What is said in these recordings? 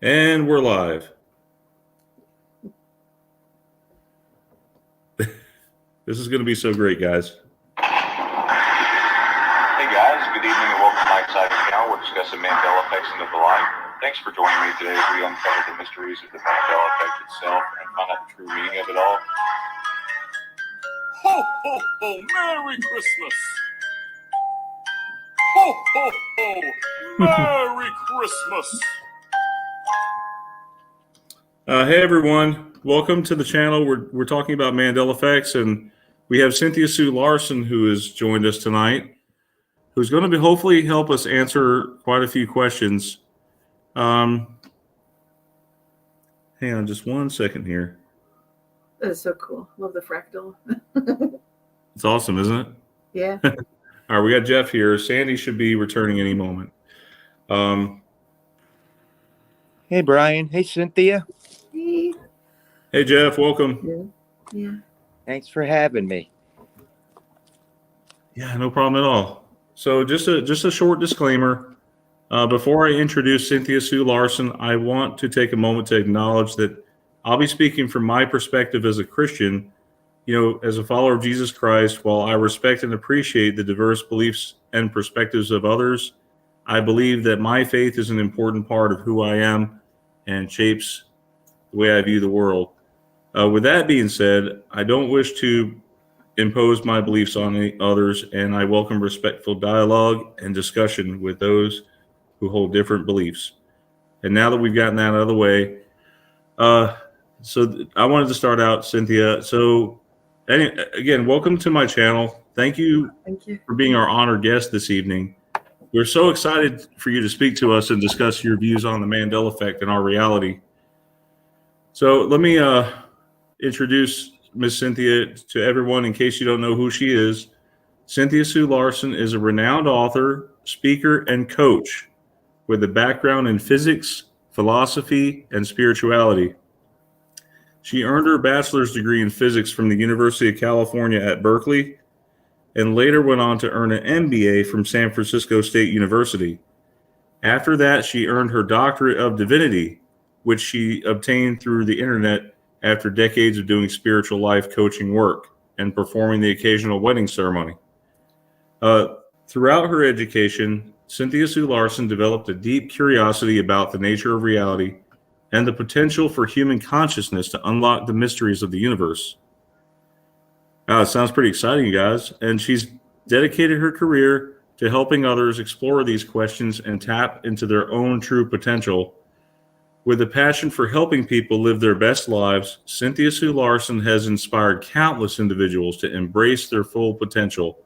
And we're live. This is going to be so great, guys. Hey guys, good evening and welcome to my exciting channel. We're discussing Mandela effects into the life. Thanks for joining me today as we uncover the mysteries of the Mandela effect itself and find out the true meaning of it all. Ho, ho, ho! Merry Christmas! Ho, ho, ho! Merry Christmas! Hey everyone, welcome to the channel. We're talking about Mandela effects, and we have Cynthia Sue Larson who has joined us tonight, who's going to be hopefully help us answer quite a few questions. Hang on just one second here. That is so cool. Love the fractal. It's awesome, isn't it? Yeah. All right, we got Jeff here. Sandy should be returning any moment. Hey, Brian. Hey, Cynthia. Hey, Jeff, welcome. Yeah. Thanks for having me. Yeah, no problem at all. So just a short disclaimer. Before I introduce Cynthia Sue Larson, I want to take a moment to acknowledge that I'll be speaking from my perspective as a Christian, as a follower of Jesus Christ. While I respect and appreciate the diverse beliefs and perspectives of others, I believe that my faith is an important part of who I am and shapes the way I view the world. With that being said, I don't wish to impose my beliefs on others, and I welcome respectful dialogue and discussion with those who hold different beliefs. And now that we've gotten that out of the way, so I wanted to start out, Cynthia. So again, welcome to my channel. Thank you for being our honored guest this evening. We're so excited for you to speak to us and discuss your views on the Mandela effect and our reality. So let me introduce Miss Cynthia to everyone in case you don't know who she is. Cynthia Sue Larson is a renowned author, speaker, and coach with a background in physics, philosophy, and spirituality. She earned her bachelor's degree in physics from the University of California at Berkeley, and later went on to earn an MBA from San Francisco State University. After that, she earned her doctorate of divinity, which she obtained through the internet after decades of doing spiritual life coaching work and performing the occasional wedding ceremony. Throughout her education, Cynthia Sue Larson developed a deep curiosity about the nature of reality and the potential for human consciousness to unlock the mysteries of the universe. It sounds pretty exciting, you guys. And she's dedicated her career to helping others explore these questions and tap into their own true potential. With a passion for helping people live their best lives, Cynthia Sue Larson has inspired countless individuals to embrace their full potential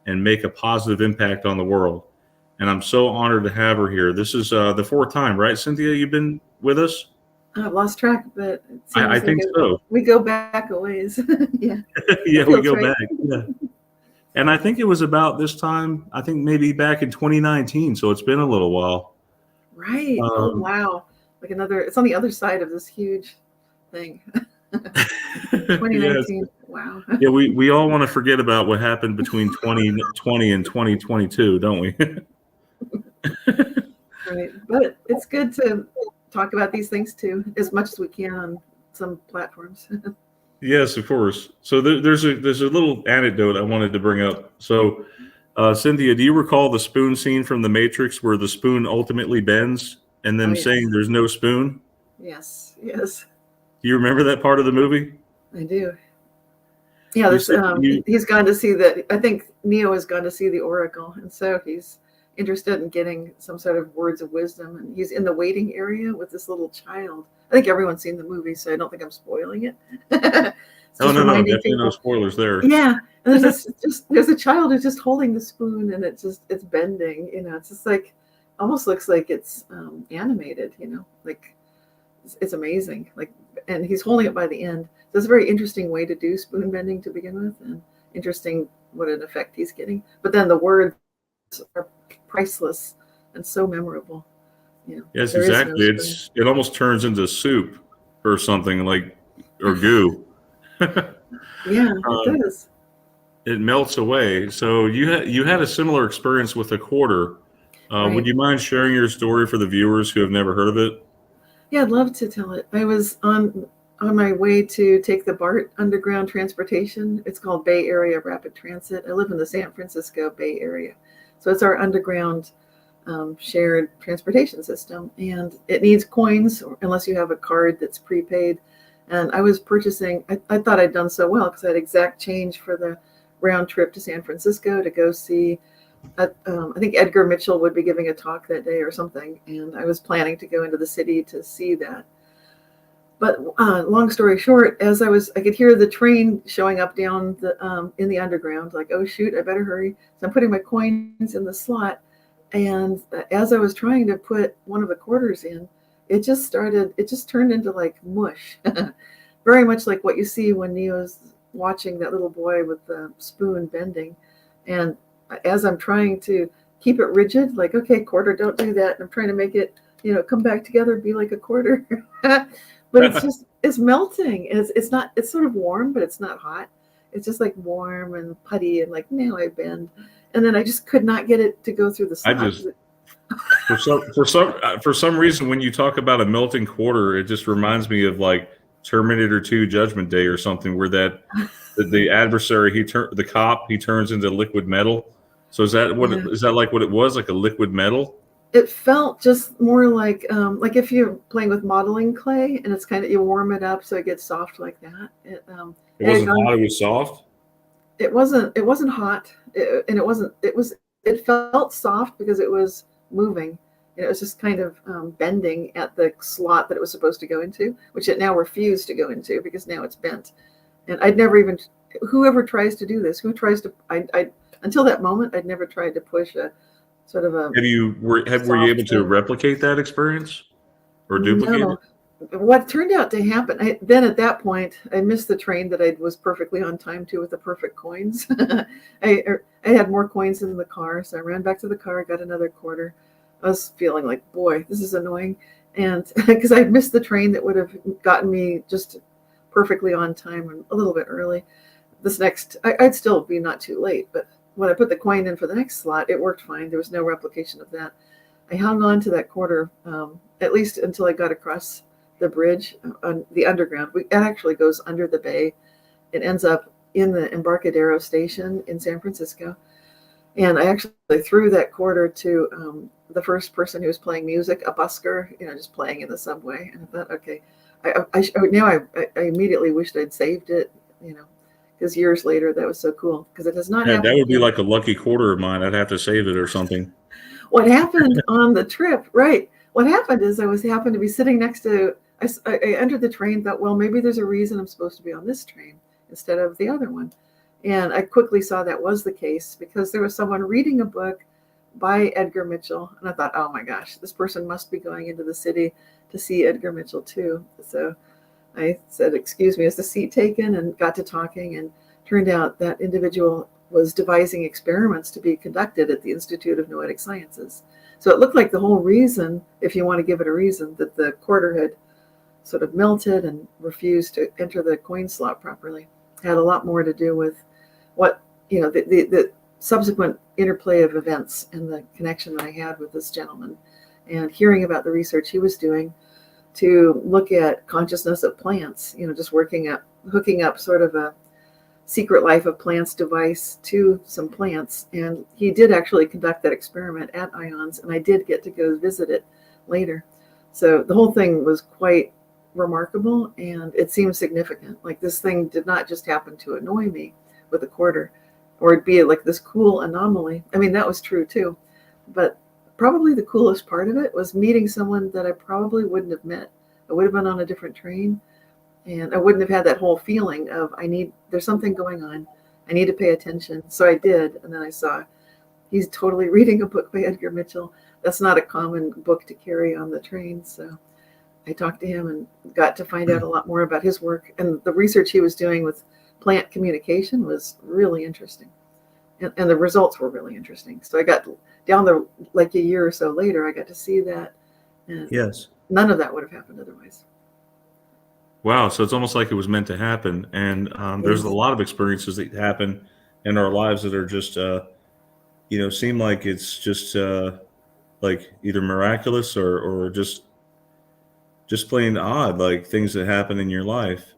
and make a positive impact on the world. And I'm so honored to have her here. This is the fourth time, right, Cynthia, you've been with us? I've lost track, but I think so. We go back a ways. Yeah. Yeah, we go back. Yeah. And I think it was about this time, I think maybe back in 2019. So it's been a little while. Right. Oh, wow. Like it's on the other side of this huge thing. 2019. Yes. Wow. Yeah, we all want to forget about what happened between 2020 and 2022, don't we? Right. But it's good to talk about these things too, as much as we can on some platforms. Yes, of course. So there's a little anecdote I wanted to bring up. So, Cynthia, do you recall the spoon scene from The Matrix where the spoon ultimately bends and then saying there's no spoon? Yes. Do you remember that part of the movie? I do. Yeah, he's gone to see I think Neo has gone to see the Oracle, and so he's interested in getting some sort of words of wisdom, and he's in the waiting area with this little child. I think everyone's seen the movie, so I don't think I'm spoiling it. Oh, no, definitely no spoilers there. Yeah, and there's a child who's just holding the spoon, and it's bending. It's just like almost looks like it's animated. Like it's amazing. Like, and he's holding it by the end. So it's a very interesting way to do spoon bending to begin with, and interesting what an effect he's getting. But then the words are priceless and so memorable. Yes, exactly. It almost turns into soup or something or goo. Yeah, it does. It melts away. So you had a similar experience with a quarter. Right. Would you mind sharing your story for the viewers who have never heard of it? Yeah, I'd love to tell it. I was on my way to take the BART underground transportation. It's called Bay Area Rapid Transit. I live in the San Francisco Bay Area, so it's our underground shared transportation system, and it needs coins unless you have a card that's prepaid. And I was purchasing. I thought I'd done so well because I had exact change for the round trip to San Francisco to go see. I think Edgar Mitchell would be giving a talk that day or something, and I was planning to go into the city to see that. But long story short, I could hear the train showing up down the in the underground. Like, oh shoot, I better hurry. So I'm putting my coins in the slot, and as I was trying to put one of the quarters in, it just turned into like mush, very much like what you see when Neo's watching that little boy with the spoon bending, and as I'm trying to keep it rigid, like, okay, quarter, don't do that. And I'm trying to make it, come back together, be like a quarter. But it's melting. It's sort of warm, but it's not hot. It's just like warm and putty and like, now I bend. And then I just could not get it to go through the slot. For some reason, when you talk about a melting quarter, it just reminds me of like Terminator 2 Judgment Day or something, where the adversary, the cop, he turns into liquid metal. So is that like what it was, like a liquid metal? It felt just more like if you're playing with modeling clay and it's you warm it up so it gets soft like that. It wasn't hot, it was soft? It wasn't hot. It felt soft because it was moving. It was just kind of bending at the slot that it was supposed to go into, which it now refused to go into because now it's bent. And I'd never even, whoever tries to do this, until that moment, I'd never tried to push a sort of a. Were you able to replicate that experience or duplicate it? What turned out to happen, then at that point, I missed the train that I was perfectly on time to with the perfect coins. I had more coins in the car, so I ran back to the car, got another quarter. I was feeling like, boy, this is annoying. And because I missed the train that would have gotten me just perfectly on time and a little bit early. I'd still be not too late, but when I put the coin in for the next slot, it worked fine. There was no replication of that. I hung on to that quarter at least until I got across the bridge on the underground. It actually goes under the bay. It ends up in the Embarcadero station in San Francisco. And I actually threw that quarter to the first person who was playing music, a busker, just playing in the subway. And I thought, okay, I immediately wished I'd saved it, because years later that was so cool because it has not happened. That would be like a lucky quarter of mine. I'd have to save it or something. What happened on the trip, right? What happened is I happened to be sitting next to, I entered the train, thought, well, maybe there's a reason I'm supposed to be on this train instead of the other one. And I quickly saw that was the case because there was someone reading a book by Edgar Mitchell. And I thought, oh my gosh, this person must be going into the city to see Edgar Mitchell too. So I said, excuse me, is the seat taken? And got to talking, and turned out that individual was devising experiments to be conducted at the Institute of Noetic Sciences. So it looked like the whole reason, if you want to give it a reason, that the quarter had sort of melted and refused to enter the coin slot properly, had a lot more to do with what, the subsequent interplay of events and the connection that I had with this gentleman and hearing about the research he was doing to look at consciousness of plants, just hooking up sort of a secret life of plants device to some plants. And he did actually conduct that experiment at IONS, and I did get to go visit it later. So the whole thing was quite remarkable, and it seemed significant. Like, this thing did not just happen to annoy me with a quarter, or it'd be like this cool anomaly. I mean, that was true too. But probably the coolest part of it was meeting someone that I probably wouldn't have met. I would have been on a different train, and I wouldn't have had that whole feeling of, there's something going on. I need to pay attention. So I did. And then I saw he's totally reading a book by Edgar Mitchell. That's not a common book to carry on the train. So I talked to him and got to find out a lot more about his work. And the research he was doing with plant communication was really interesting. And the results were really interesting. So I got down like a year or so later, I got to see that. And yes. None of that would have happened otherwise. Wow. So it's almost like it was meant to happen. And there's a lot of experiences that happen in our lives that are just, seem like it's just like either miraculous or just just plain odd, like things that happen in your life.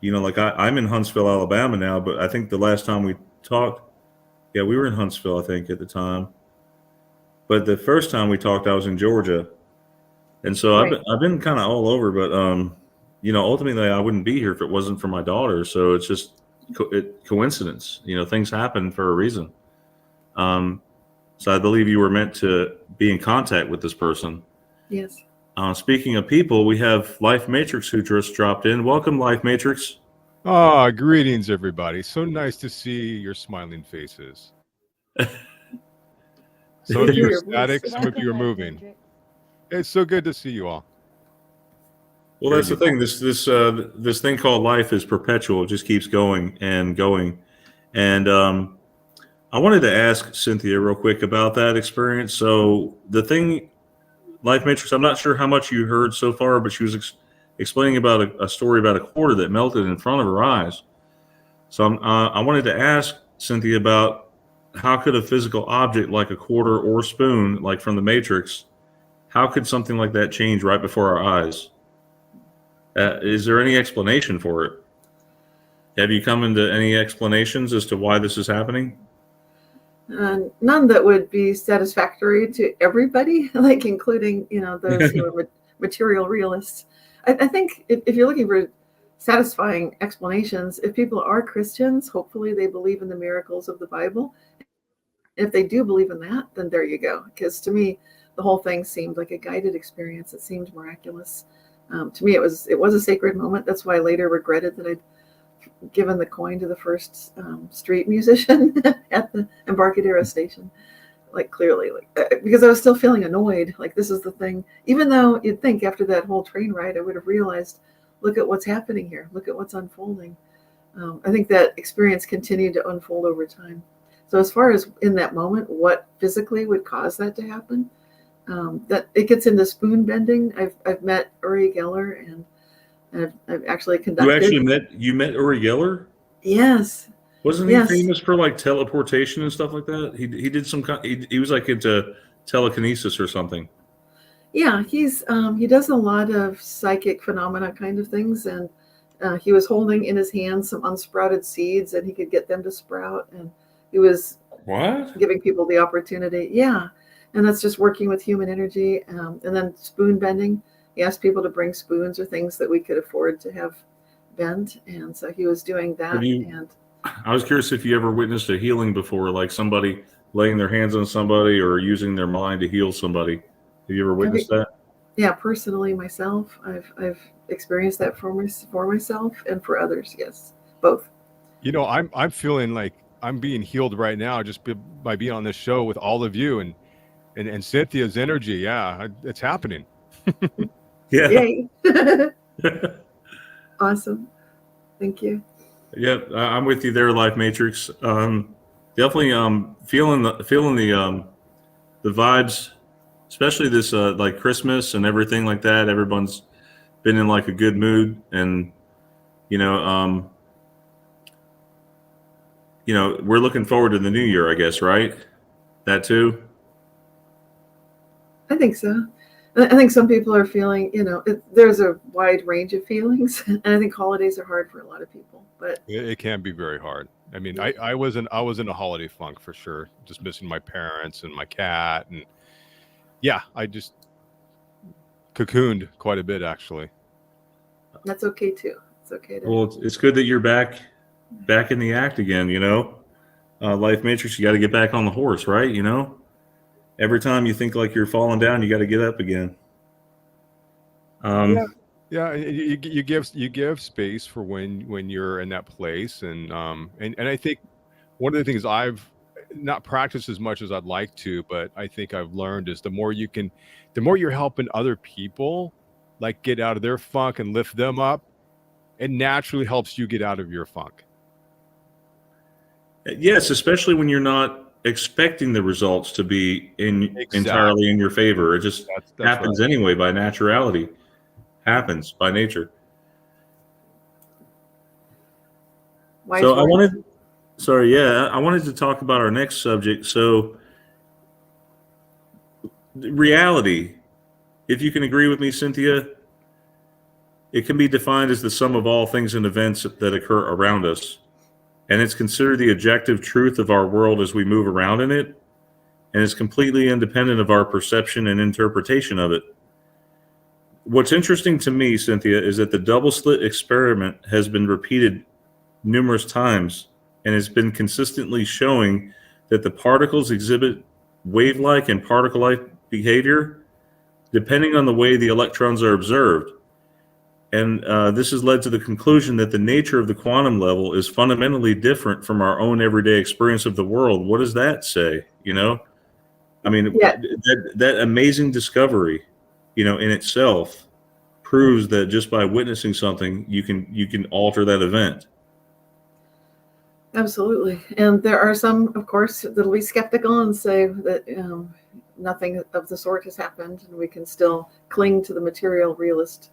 Like I'm in Huntsville, Alabama now, but I think the last time we talked, yeah, we were in Huntsville, I think, at the time. But the first time we talked, I was in Georgia, and so Right. I've been kind of all over. But ultimately, I wouldn't be here if it wasn't for my daughter. So it's just coincidence. Things happen for a reason. So I believe you were meant to be in contact with this person. Yes. Speaking of people, we have Life Matrix who just dropped in. Welcome, Life Matrix. Greetings, everybody. So nice to see your smiling faces. Some of you are static, some of you are moving. It's so good to see you all. Well, that's the thing. This thing called life is perpetual. It just keeps going and going. And I wanted to ask Cynthia real quick about that experience. So the thing, Life Matrix, I'm not sure how much you heard so far, but she was explaining about a story about a quarter that melted in front of her eyes. So I wanted to ask Cynthia about how could a physical object like a quarter or spoon, like from the Matrix, how could something like that change right before our eyes? Is there any explanation for it? Have you come into any explanations as to why this is happening? None that would be satisfactory to everybody, like including, those who are material realists. I think if you're looking for satisfying explanations, if people are Christians, hopefully they believe in the miracles of the Bible. If they do believe in that, then there you go. Because to me, the whole thing seemed like a guided experience. It seemed miraculous. To me, it was a sacred moment. That's why I later regretted that I'd given the coin to the first street musician at the Embarcadero station. Like clearly, because I was still feeling annoyed. Like this is the thing. Even though you'd think after that whole train ride, I would have realized, look at what's happening here. Look at what's unfolding. I think that experience continued to unfold over time. So as far as in that moment, what physically would cause that to happen, that it gets into spoon bending. I've met Uri Geller, and I've actually conducted. You met Uri Geller? Yes. Wasn't he famous for like teleportation and stuff like that? He did some kind. He was like into telekinesis or something. Yeah, he does a lot of psychic phenomena kind of things, and he was holding in his hands some unsprouted seeds, and he could get them to sprout, and he was giving people the opportunity. Yeah, and that's just working with human energy, and then spoon bending. He asked people to bring spoons or things that we could afford to have bent, and so he was doing that. I was curious if you ever witnessed a healing before, like somebody laying their hands on somebody or using their mind to heal somebody. Have you ever witnessed that? Yeah, personally myself, I've experienced that for myself and for others. Yes, both. I'm feeling like I'm being healed right now just by being on this show with all of you and Cynthia's energy. Yeah, it's happening. Yeah. Yay. Awesome. Thank you. Yeah, I'm with you there, Life Matrix. Definitely feeling the vibes, especially this like Christmas and everything like that. Everyone's been in like a good mood, and we're looking forward to the new year, I guess, right? That too? I think so. I think some people are feeling, there's a wide range of feelings, and I think holidays are hard for a lot of people. But it can be very hard. I mean, I was in a holiday funk for sure, just missing my parents and my cat, and yeah, I just cocooned quite a bit actually. That's okay too. It's okay. Well, it's good that you're back in the act again. Life Matrix, you got to get back on the horse, right? Every time you think like you're falling down, you got to get up again. Yeah. You give space for when you're in that place, and I think one of the things I've not practiced as much as I'd like to, but I think I've learned is the more you're helping other people, like get out of their funk and lift them up, it naturally helps you get out of your funk. Yes, especially when you're not expecting the results to be entirely in your favor. It just happens anyway by naturality. Happens by nature. So I wanted to talk about our next subject. So reality if you can agree with me, Cynthia, it can be defined as the sum of all things and events that occur around us. And it's considered the objective truth of our world as we move around in it. And it's completely independent of our perception and interpretation of it. What's interesting to me, Cynthia, is that the double slit experiment has been repeated numerous times and has been consistently showing that the particles exhibit wave-like and particle-like behavior depending on the way the electrons are observed. And this has led to the conclusion that the nature of the quantum level is fundamentally different from our own everyday experience of the world. What does that say? You know, I mean, Yeah. that amazing discovery, you know, in itself proves that just by witnessing something, you can alter that event. Absolutely. And there are some, of course, that'll be skeptical and say that nothing of the sort has happened, and we can still cling to the material realist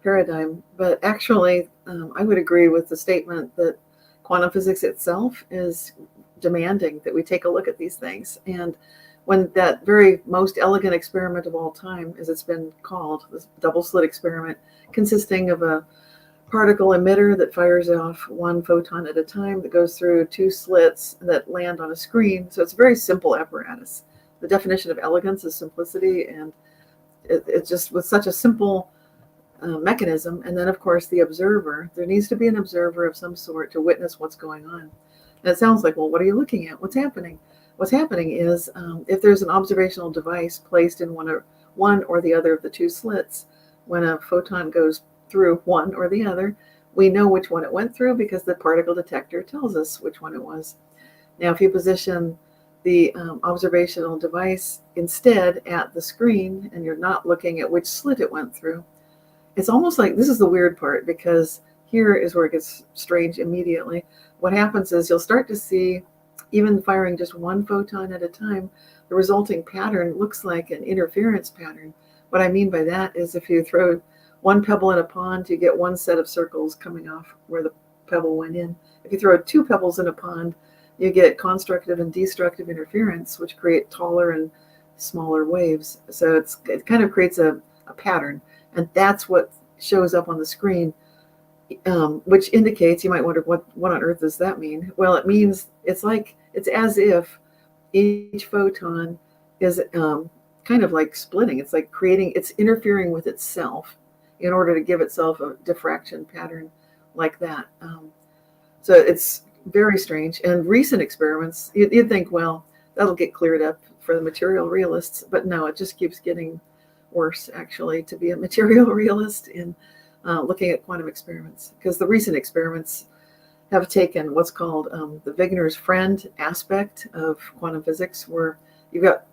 paradigm. But actually, I would agree with the statement that quantum physics itself is demanding that we take a look at these things. And when that very most elegant experiment of all time, as it's been called, this double slit experiment, consisting of a particle emitter that fires off one photon at a time that goes through two slits that land on a screen. So it's a very simple apparatus. The definition of elegance is simplicity, and it's just with such a simple mechanism. And then, of course, the observer. There needs to be an observer of some sort to witness what's going on. And it sounds like, well, what are you looking at? What's happening? What's happening is if there's an observational device placed in one or the other of the two slits, when a photon goes through one or the other, we know which one it went through because the particle detector tells us which one it was. Now, if you position the observational device instead at the screen and you're not looking at which slit it went through, it's almost like, this is the weird part, because here is where it gets strange immediately. What happens is you'll start to see, even firing just one photon at a time, the resulting pattern looks like an interference pattern. What I mean by that is if you throw one pebble in a pond, you get one set of circles coming off where the pebble went in. If you throw two pebbles in a pond, you get constructive and destructive interference, which create taller and smaller waves. So it kind of creates a pattern. And that's what shows up on the screen, which indicates, you might wonder, what on earth does that mean? Well, it means it's as if each photon is kind of like splitting. It's like it's interfering with itself in order to give itself a diffraction pattern like that. So it's very strange. And recent experiments, you'd think, well, that'll get cleared up for the material realists, but no, it just keeps getting worse, actually, to be a material realist in looking at quantum experiments, because the recent experiments have taken what's called the Wigner's friend aspect of quantum physics, where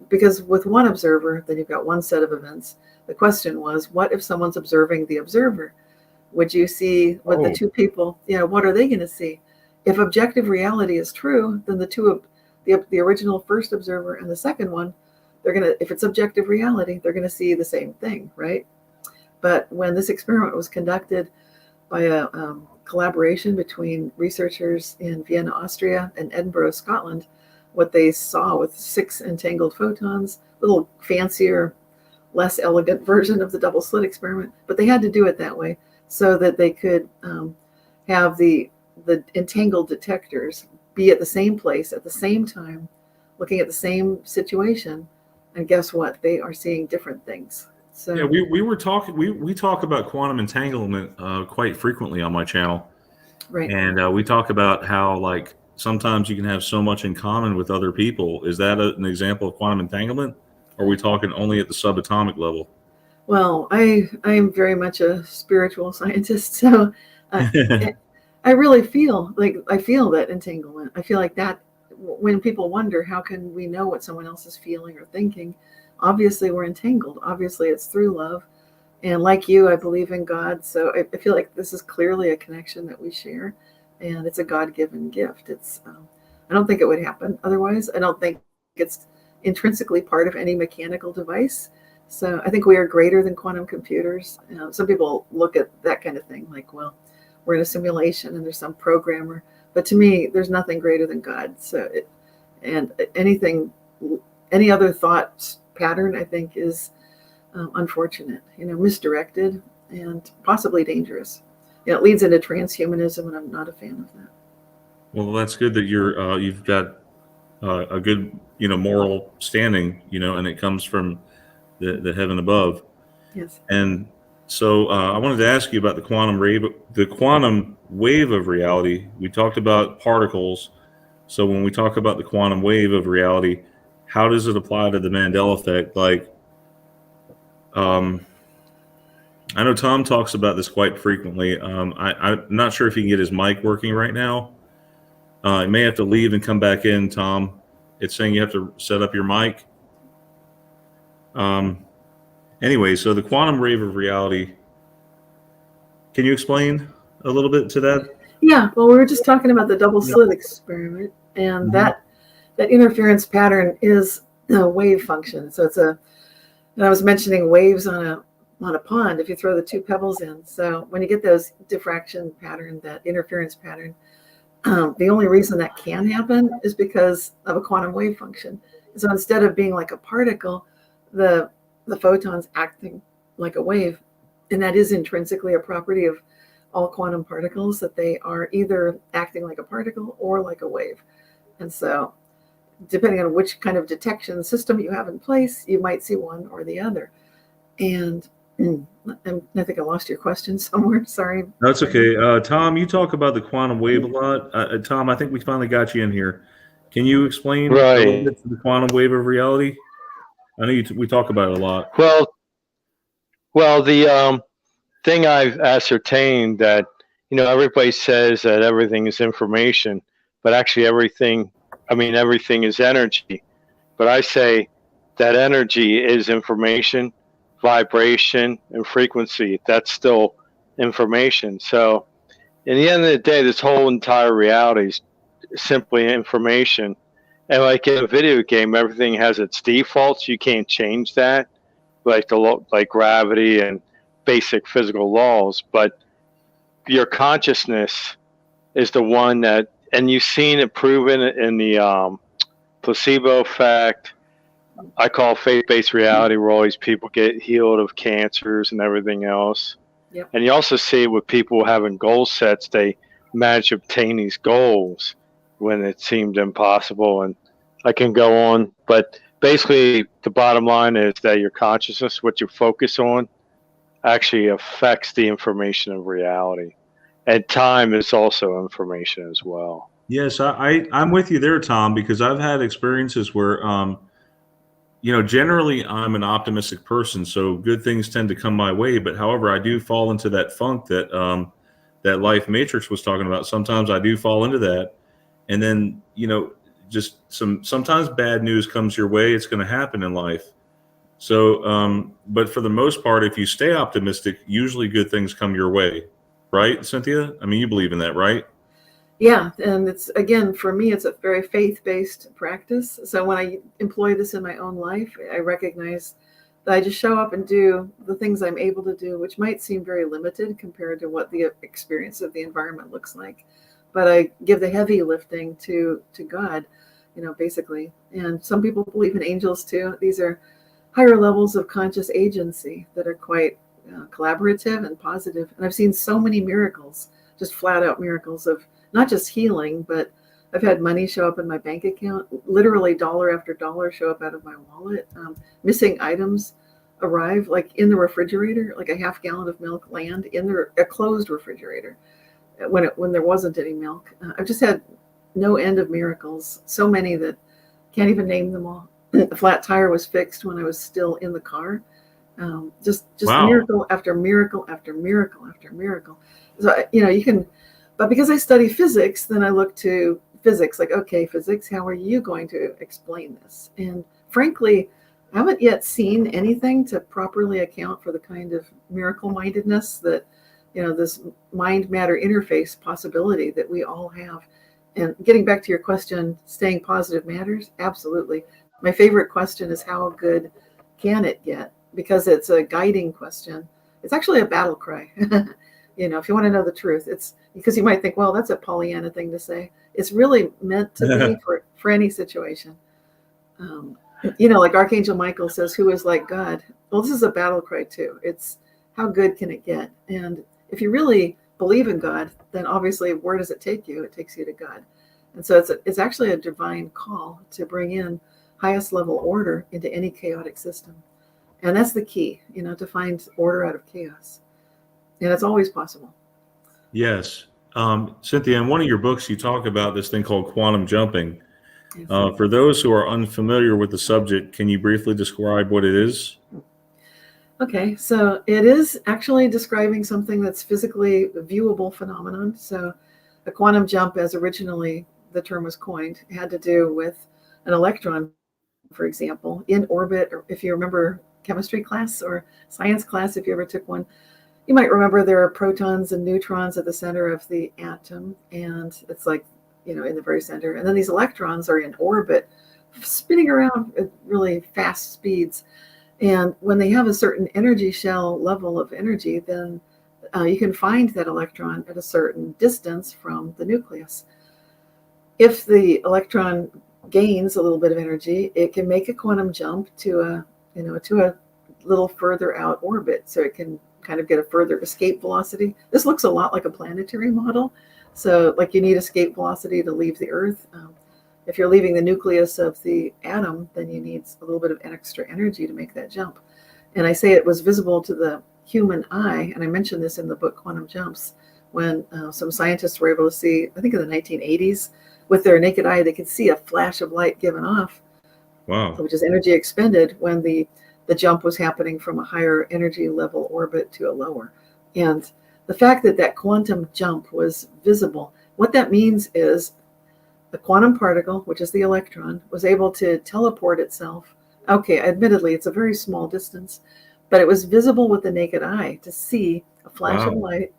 because with one observer, then you've got one set of events. The question was, what if someone's observing the observer? Would you see what the two people, what are they going to see? If objective reality is true, then the original first observer and the second one, if it's objective reality, they're going to see the same thing, right? But when this experiment was conducted by a collaboration between researchers in Vienna, Austria, and Edinburgh, Scotland, what they saw with 6 entangled photons, a little fancier, less elegant version of the double slit experiment, but they had to do it that way so that they could have the entangled detectors be at the same place at the same time, looking at the same situation. And guess what? They are seeing different things. So yeah, we talk about quantum entanglement quite frequently on my channel, right? And we talk about how, like, sometimes you can have so much in common with other people. Is that an example of quantum entanglement? Or are we talking only at the subatomic level? Well, I am very much a spiritual scientist, so I really feel that entanglement. I feel like that when people wonder, how can we know what someone else is feeling or thinking? Obviously, we're entangled. Obviously, it's through love. And like you, I believe in God. So I feel like this is clearly a connection that we share. And it's a God-given gift. I don't think it would happen otherwise. I don't think it's intrinsically part of any mechanical device. So I think we are greater than quantum computers. Some people look at that kind of thing like, well, we're in a simulation and there's some programmer. But to me, there's nothing greater than God. So any other thought pattern, I think, is unfortunate, misdirected, and possibly dangerous. It leads into transhumanism, and I'm not a fan of that. Well, that's good that you've got a good, moral standing, and it comes from the heaven above. Yes. And so I wanted to ask you about the quantum wave of reality. We talked about particles. So when we talk about the quantum wave of reality, how does it apply to the Mandela effect? Like, I know Tom talks about this quite frequently. I'm not sure if he can get his mic working right now. You may have to leave and come back in, Tom. It's saying you have to set up your mic. Anyway, so the quantum wave of reality, can you explain a little bit to that? Yeah, well, we were just talking about the double slit experiment, and that interference pattern is a wave function. So and I was mentioning waves on a pond if you throw the two pebbles in. So when you get those diffraction pattern, that interference pattern, the only reason that can happen is because of a quantum wave function. So instead of being like a particle, the photon's acting like a wave. And that is intrinsically a property of all quantum particles, that they are either acting like a particle or like a wave. And so depending on which kind of detection system you have in place, you might see one or the other. And I think I lost your question somewhere. Sorry. That's okay. Tom, you talk about the quantum wave a lot. Tom, I think we finally got you in here. Can you explain a little bit to the quantum wave of reality? I know we talk about it a lot. Well, the thing I've ascertained that, everybody says that everything is information, but actually everything is energy. But I say that energy is information, vibration, and frequency. That's still information. So in the end of the day, this whole entire reality is simply information. And like in a video game, everything has its defaults. You can't change that, like gravity and basic physical laws. But your consciousness is the one that, and you've seen it proven in the placebo effect. I call faith-based reality, where all these people get healed of cancers and everything else. Yep. And you also see with people having goal sets, they manage to obtain these goals when it seemed impossible. And I can go on, but basically the bottom line is that your consciousness, what you focus on, actually affects the information of reality. And time is also information as well. Yes, I'm with you there, Tom, because I've had experiences where, generally I'm an optimistic person, so good things tend to come my way. But however, I do fall into that funk that that Life Matrix was talking about. Sometimes I do fall into that, and then just sometimes bad news comes your way. It's going to happen in life. So, but for the most part, if you stay optimistic, usually good things come your way, right, Cynthia? I mean, you believe in that, right? Yeah, and it's, again, for me, it's a very faith-based practice. So when I employ this in my own life, I recognize that I just show up and do the things I'm able to do, which might seem very limited compared to what the experience of the environment looks like. But I give the heavy lifting to God, basically. And some people believe in angels too. These are higher levels of conscious agency that are quite collaborative and positive. And I've seen so many miracles, just flat out miracles of not just healing, but I've had money show up in my bank account, literally dollar after dollar show up out of my wallet. Missing items arrive, like in the refrigerator, like a half gallon of milk land in a closed refrigerator when there wasn't any milk. I've just had no end of miracles, so many that can't even name them all. A flat tire was fixed when I was still in the car. Just wow. Miracle after miracle after miracle after miracle. So you can. But because I study physics, then I look to physics, like, okay, physics, how are you going to explain this? And frankly, I haven't yet seen anything to properly account for the kind of miracle-mindedness that, this mind-matter interface possibility that we all have. And getting back to your question, staying positive matters? Absolutely. My favorite question is, how good can it get? Because it's a guiding question. It's actually a battle cry. If you want to know the truth, it's because you might think, well, that's a Pollyanna thing to say. It's really meant to be for any situation. Like Archangel Michael says, who is like God? well, this is a battle cry too. It's how good can it get? And if you really believe in God, then obviously where does it take you? It takes you to God. And so it's actually a divine call to bring in highest level order into any chaotic system. And that's the key, to find order out of chaos. And it's always possible. Yes. Cynthia, in one of your books, you talk about this thing called quantum jumping. Yes. For those who are unfamiliar with the subject, can you briefly describe what it is? Okay, so it is actually describing something that's physically viewable phenomenon. So a quantum jump, as originally the term was coined, had to do with an electron, for example, in orbit. Or if you remember chemistry class or science class, if you ever took one, you might remember there are protons and neutrons at the center of the atom, and it's like, in the very center. And then these electrons are in orbit, spinning around at really fast speeds. And when they have a certain energy shell level of energy, then you can find that electron at a certain distance from the nucleus. If the electron gains a little bit of energy, it can make a quantum jump to a little further out orbit, so it can kind of get a further escape velocity. This looks a lot like a planetary model. So like you need escape velocity to leave the Earth. If you're leaving the nucleus of the atom, then you need a little bit of extra energy to make that jump. And I say it was visible to the human eye, and I mentioned this in the book Quantum Jumps, when some scientists were able to see, I think in the 1980s, with their naked eye, they could see a flash of light given off, Wow. which is energy expended when the jump was happening from a higher energy level orbit to a lower. And the fact that quantum jump was visible, what that means is the quantum particle, which is the electron, was able to teleport itself. Okay, admittedly, it's a very small distance, but it was visible with the naked eye to see a flash of light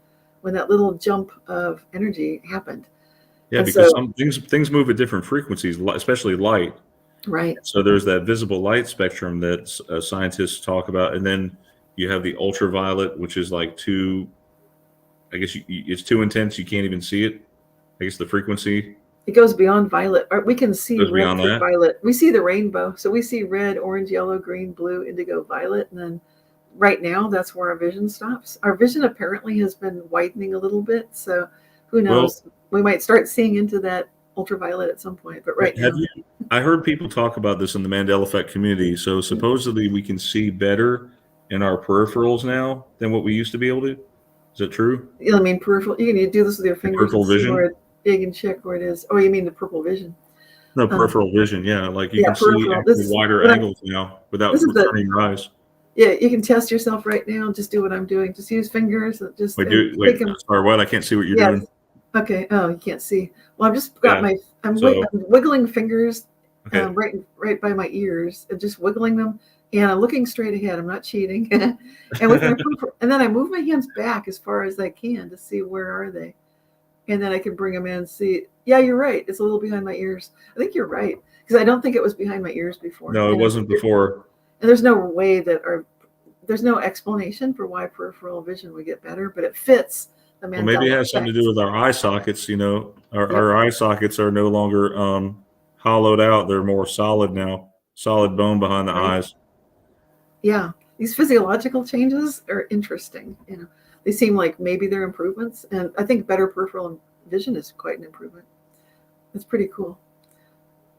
when that little jump of energy happened. Yeah, And because so, some things move at different frequencies, especially light. right. So there's that visible light spectrum that scientists talk about, and then you have the ultraviolet, which is like I guess it's too intense, you can't even see it. I guess the frequency. It goes beyond violet. We can see Goes red beyond through that? violet. We see the rainbow. So we see red, orange, yellow, green, blue, indigo, violet. And then right now, that's where our vision stops. Our vision apparently has been widening a little bit. So who knows? We might start seeing into that ultraviolet at some point. But right now. I heard people talk about this in the Mandela effect community. So supposedly we can see better in our peripherals now than what we used to be able to. Is that true? I mean, peripheral. You can do this with your fingers Peripheral and see vision? where you can check where it is. Oh, you mean the purple vision? No, peripheral vision. Yeah, like you can see peripheral. wider angles now without turning your eyes. Yeah, you can test yourself right now. Just do what I'm doing. Just use fingers. Just Wait, take them. sorry, what? I can't see what you're doing. Okay. Oh, you can't see. Well, I've just got I'm wiggling fingers right by my ears and just wiggling them. And I'm looking straight ahead. I'm not cheating. And with and then I move my hands back as far as I can to see where are they. And then I can bring them in and see. Yeah, you're right. It's a little behind my ears. I think you're right. Because I don't think it was behind my ears before. No, it wasn't before. And there's no way there's no explanation for why peripheral vision would get better, but it fits the Mandela Well, maybe it has effect. something to do with our eye sockets. Our eye sockets are no longer hollowed out. They're more solid now, solid bone behind the eyes. Yeah, these physiological changes are interesting. They seem like maybe they're improvements, and I think better peripheral vision is quite an improvement. It's pretty cool.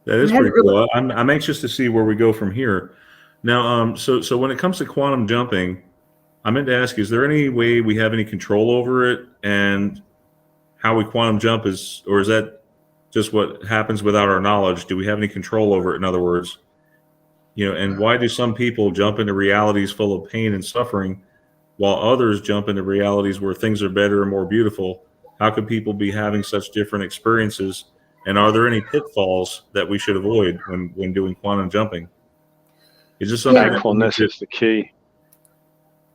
That is pretty cool. I'm anxious to see where we go from here. Now, so when it comes to quantum jumping, I meant to ask, is there any way we have any control over it, and how we quantum jump or is that just what happens without our knowledge? Do we have any control over it? In other words, and why do some people jump into realities full of pain and suffering while others jump into realities where things are better and more beautiful? How could people be having such different experiences? And are there any pitfalls that we should avoid when doing quantum jumping? Is this something Thankfulness is the key.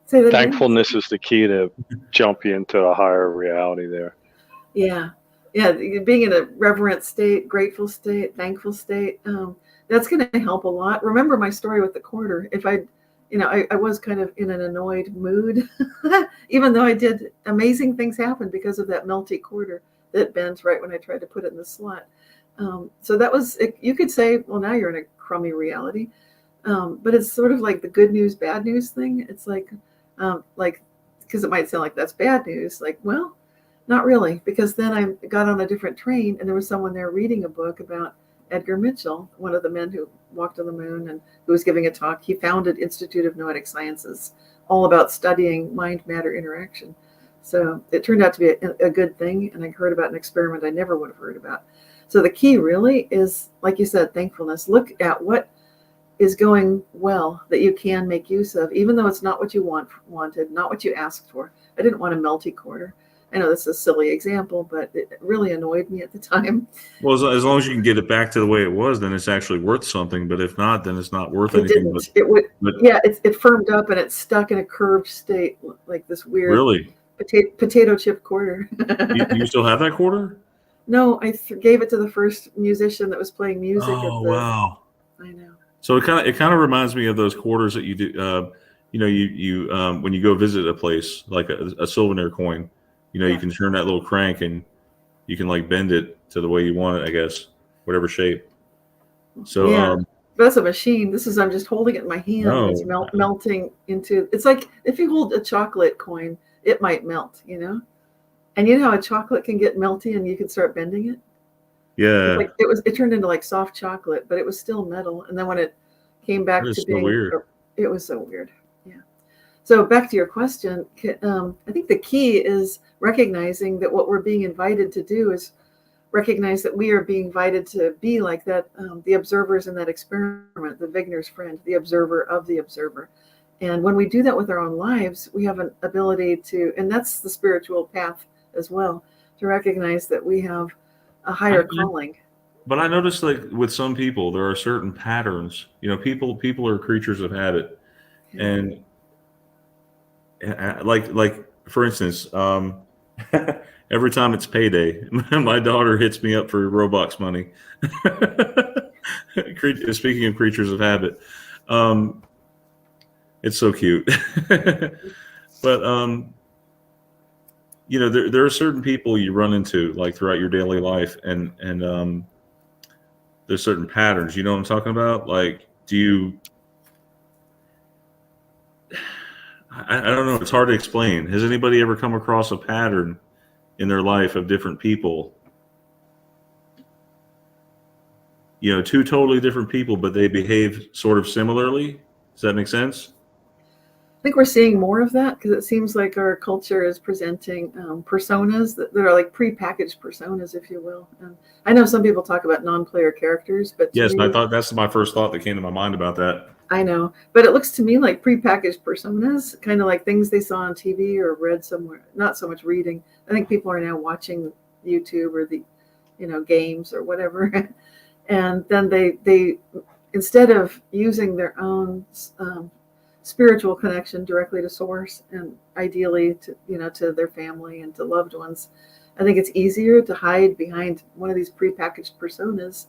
Thankfulness is the key to jump you into a higher reality there. Yeah. Being in a reverent state, grateful state, thankful state, that's going to help a lot. Remember my story with the quarter. If I was kind of in an annoyed mood, even though I did amazing things happen because of that melty quarter that bent right when I tried to put it in the slot. So that was, you could say, well, now you're in a crummy reality. But it's sort of like the good news, bad news thing. It's like, because it might sound like that's bad news. Like, well, not really, because then I got on a different train and there was someone there reading a book about Edgar Mitchell, one of the men who walked on the moon and who was giving a talk. He founded Institute of Noetic Sciences, all about studying mind-matter interaction. So it turned out to be a good thing, and I heard about an experiment I never would have heard about. So the key really is, like you said, thankfulness. Look at what is going well that you can make use of, even though it's not what you wanted, not what you asked for. I didn't want a melty quarter. I know this is a silly example, but it really annoyed me at the time. Well, as long as you can get it back to the way it was, then it's actually worth something. But if not, then it's not worth anything. It would. Yeah, it firmed up and it's stuck in a curved state, like this weird really potato chip quarter. you still have that quarter? No, I gave it to the first musician that was playing music. Oh, wow! I know. So it kind of reminds me of those quarters that you do. You when you go visit a place, like a souvenir coin. You can turn that little crank and you can like bend it to the way you want it, I guess, whatever shape. So yeah, but that's a machine. I'm just holding it in my hand. No. And it's melting into. It's like if you hold a chocolate coin, it might melt. And you know how a chocolate can get melty and you can start bending it. Yeah, it turned into like soft chocolate, but it was still metal. And then when it came back to being weird. It was so weird. Yeah. So back to your question, I think the key is recognizing that what we're being invited to do is recognize that we are being invited to be like that, the observers in that experiment, the Wigner's friend, the observer of the observer. And when we do that with our own lives, we have an ability to, and that's the spiritual path as well, to recognize that we have a higher calling. But I noticed, like with some people, there are certain patterns. People are creatures of habit, and like for instance, every time it's payday, my daughter hits me up for Roblox money. Speaking of creatures of habit, it's so cute. But there are certain people you run into like throughout your daily life, and there's certain patterns. You know what I'm talking about? Like, I don't know. It's hard to explain. Has anybody ever come across a pattern in their life of different people? Two totally different people, but they behave sort of similarly. Does that make sense? I think we're seeing more of that because it seems like our culture is presenting personas that are like prepackaged personas, if you will. And I know some people talk about non-player characters, but yes, I thought that's my first thought that came to my mind about that. I know, but it looks to me like prepackaged personas, kind of like things they saw on TV or read somewhere. Not so much reading. I think people are now watching YouTube or the, games or whatever, and then they instead of using their own spiritual connection directly to source and ideally to their family and to loved ones, I think it's easier to hide behind one of these prepackaged personas.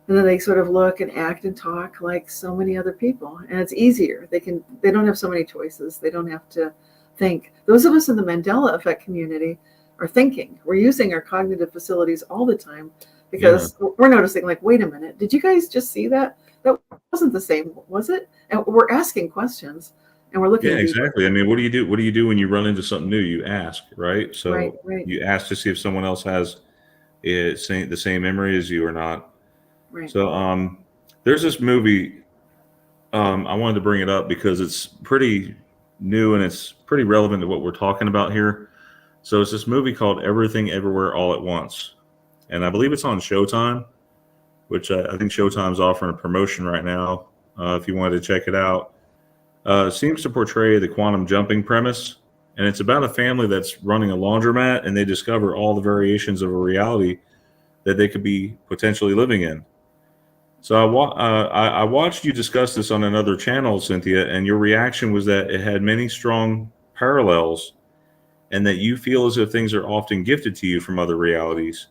And then they sort of look and act and talk like so many other people. And it's easier. They don't have so many choices. They don't have to think. Those of us in the Mandela effect community are thinking. We're using our cognitive facilities all the time because we're noticing, like, wait a minute, did you guys just see that? That wasn't the same, was it? And we're asking questions and we're looking. Yeah, exactly. I mean, what do you do? What do you do when you run into something new? You ask, right? So right. You ask to see if someone else has the same memory as you or not. Right. So there's this movie. I wanted to bring it up because it's pretty new and it's pretty relevant to what we're talking about here. So it's this movie called Everything Everywhere All at Once. And I believe it's on Showtime, which I think Showtime's offering a promotion right now. If you wanted to check it out. It seems to portray the quantum jumping premise. And it's about a family that's running a laundromat and they discover all the variations of a reality that they could be potentially living in. So I watched you discuss this on another channel, Cynthia, and your reaction was that it had many strong parallels and that you feel as if things are often gifted to you from other realities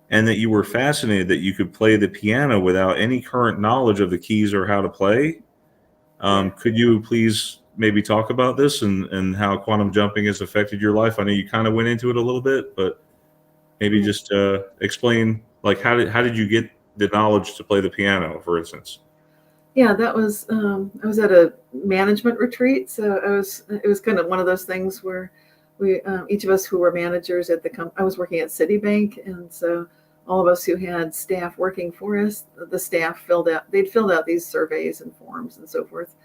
and that you were fascinated that you could play the piano without any current knowledge of the keys or how to play. Could you please maybe talk about this and how quantum jumping has affected your life? I know you kind of went into it a little bit, but maybe just explain, like, how did you get the knowledge to play the piano, for instance? Yeah, that was I was at a management retreat, so it was kind of one of those things where we each of us who were managers at I was working at Citibank, and so all of us who had staff working for us, the staff they'd filled out these surveys and forms and so forth,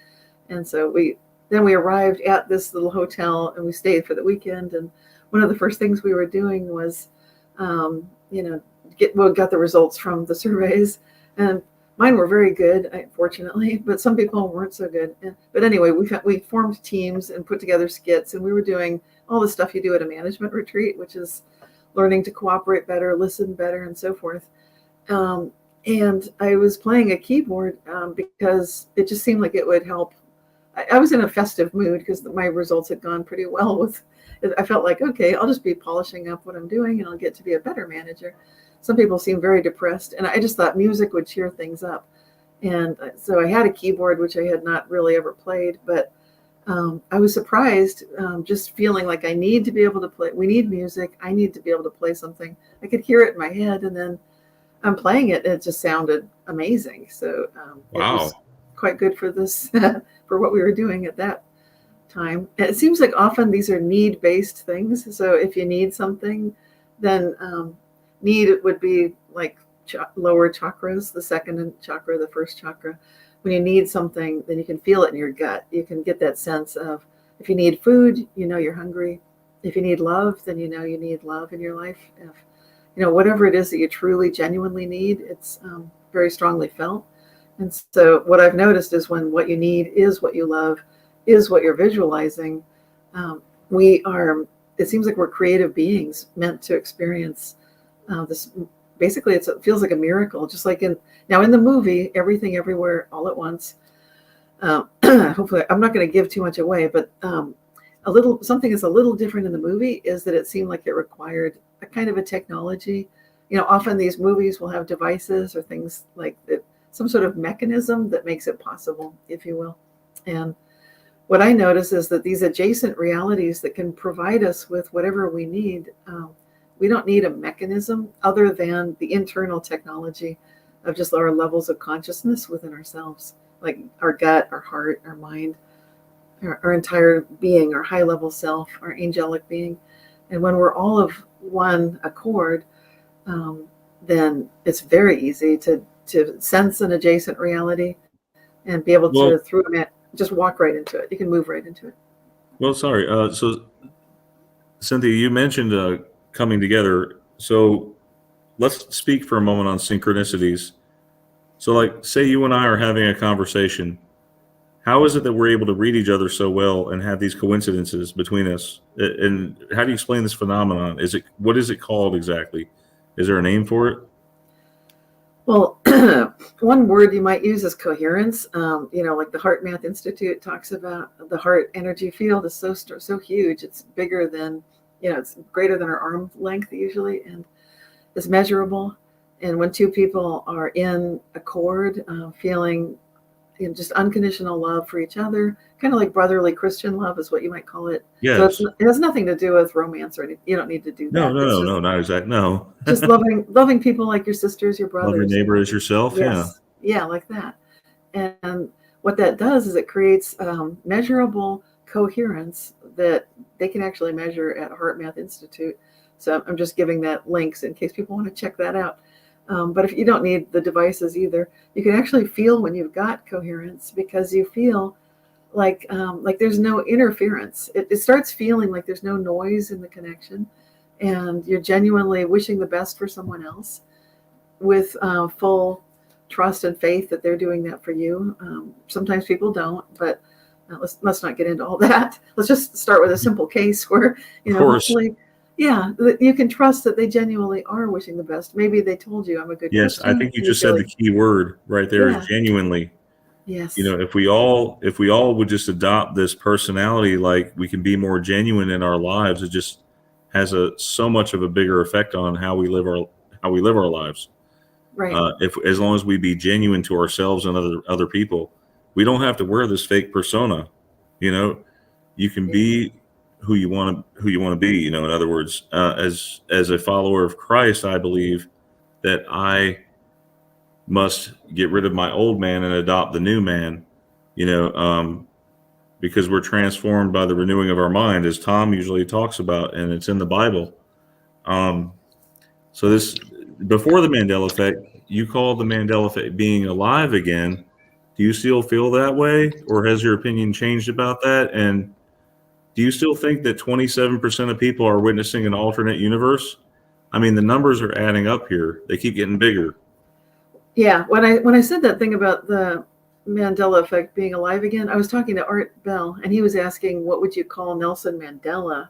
and so we arrived at this little hotel and we stayed for the weekend, and one of the first things we were doing was got the results from the surveys, and mine were very good, fortunately, but some people weren't so good. But anyway, we formed teams and put together skits, and we were doing all the stuff you do at a management retreat, which is learning to cooperate better, listen better, and so forth. And I was playing a keyboard because it just seemed like it would help. I was in a festive mood because my results had gone pretty well with. I felt like, okay, I'll just be polishing up what I'm doing, and I'll get to be a better manager. Some people seem very depressed, and I just thought music would cheer things up. And so I had a keyboard, which I had not really ever played, but I was surprised, just feeling like I need to be able to play. We need music. I need to be able to play something. I could hear it in my head, and then I'm playing it, and it just sounded amazing. So it was quite good for this, for what we were doing at that time. And it seems like often these are need-based things. So if you need something, then need would be like lower chakras, the second chakra, the first chakra. When you need something, then you can feel it in your gut. You can get that sense of, if you need food, you're hungry. If you need love, then you need love in your life. If whatever it is that you truly, genuinely need, it's very strongly felt. And so what I've noticed is when what you need is what you love, is what you're visualizing, it seems like we're creative beings meant to experience this. Basically, it feels like a miracle, just like in the movie, Everything Everywhere All at Once. Hopefully, I'm not going to give too much away, but something that's a little different in the movie is that it seemed like it required a kind of a technology. Often these movies will have devices or things like that, some sort of mechanism that makes it possible, if you will. And what I notice is that these adjacent realities that can provide us with whatever we need, we don't need a mechanism other than the internal technology of just our levels of consciousness within ourselves, like our gut, our heart, our mind, our entire being, our high level self, our angelic being. And when we're all of one accord, then it's very easy to sense an adjacent reality and be able to, through it, just walk right into it. You can move right into it. Well, sorry. So, Cynthia, you mentioned coming together. So let's speak for a moment on synchronicities. So, like, say you and I are having a conversation. How is it that we're able to read each other so well and have these coincidences between us? And how do you explain this phenomenon? What is it called exactly? Is there a name for it? Well, one word you might use is coherence. Like the Heart Math Institute talks about, the heart energy field is so huge. It's bigger than, it's greater than our arm length usually, and it's measurable. And when two people are in accord, feeling just unconditional love for each other, kind of like brotherly Christian love is what you might call it. Yes. So it has nothing to do with romance or anything. You don't need to do that. No, not exactly. No. Just loving people like your sisters, your brothers. Love your neighbor as yourself. Yes. Yeah, like that. And what that does is it creates measurable coherence that they can actually measure at Heart Math Institute. So I'm just giving that links in case people want to check that out. But if you don't need the devices either, you can actually feel when you've got coherence, because you feel like there's no interference. It starts feeling like there's no noise in the connection, and you're genuinely wishing the best for someone else with full trust and faith that they're doing that for you. Sometimes people don't, but let's not get into all that. Let's just start with a simple case where, hopefully, yeah, you can trust that they genuinely are wishing the best. Maybe they told you, I'm a good Yes, Christian. I think you just said the key word right there is genuinely. Yes. If we all would just adopt this personality, like we can be more genuine in our lives, it just has so much of a bigger effect on how we live our lives. Right. As long as we be genuine to ourselves and other people, we don't have to wear this fake persona. You can be who you want to be. In other words, as a follower of Christ, I believe that I must get rid of my old man and adopt the new man, because we're transformed by the renewing of our mind, as Tom usually talks about, and it's in the Bible. So this, before the Mandela effect, you called the Mandela effect being alive again. Do you still feel that way, or has your opinion changed about that? And do you still think that 27% of people are witnessing an alternate universe? I mean, the numbers are adding up here. They keep getting bigger. Yeah, when I said that thing about the Mandela effect being alive again, I was talking to Art Bell, and he was asking, what would you call Nelson Mandela?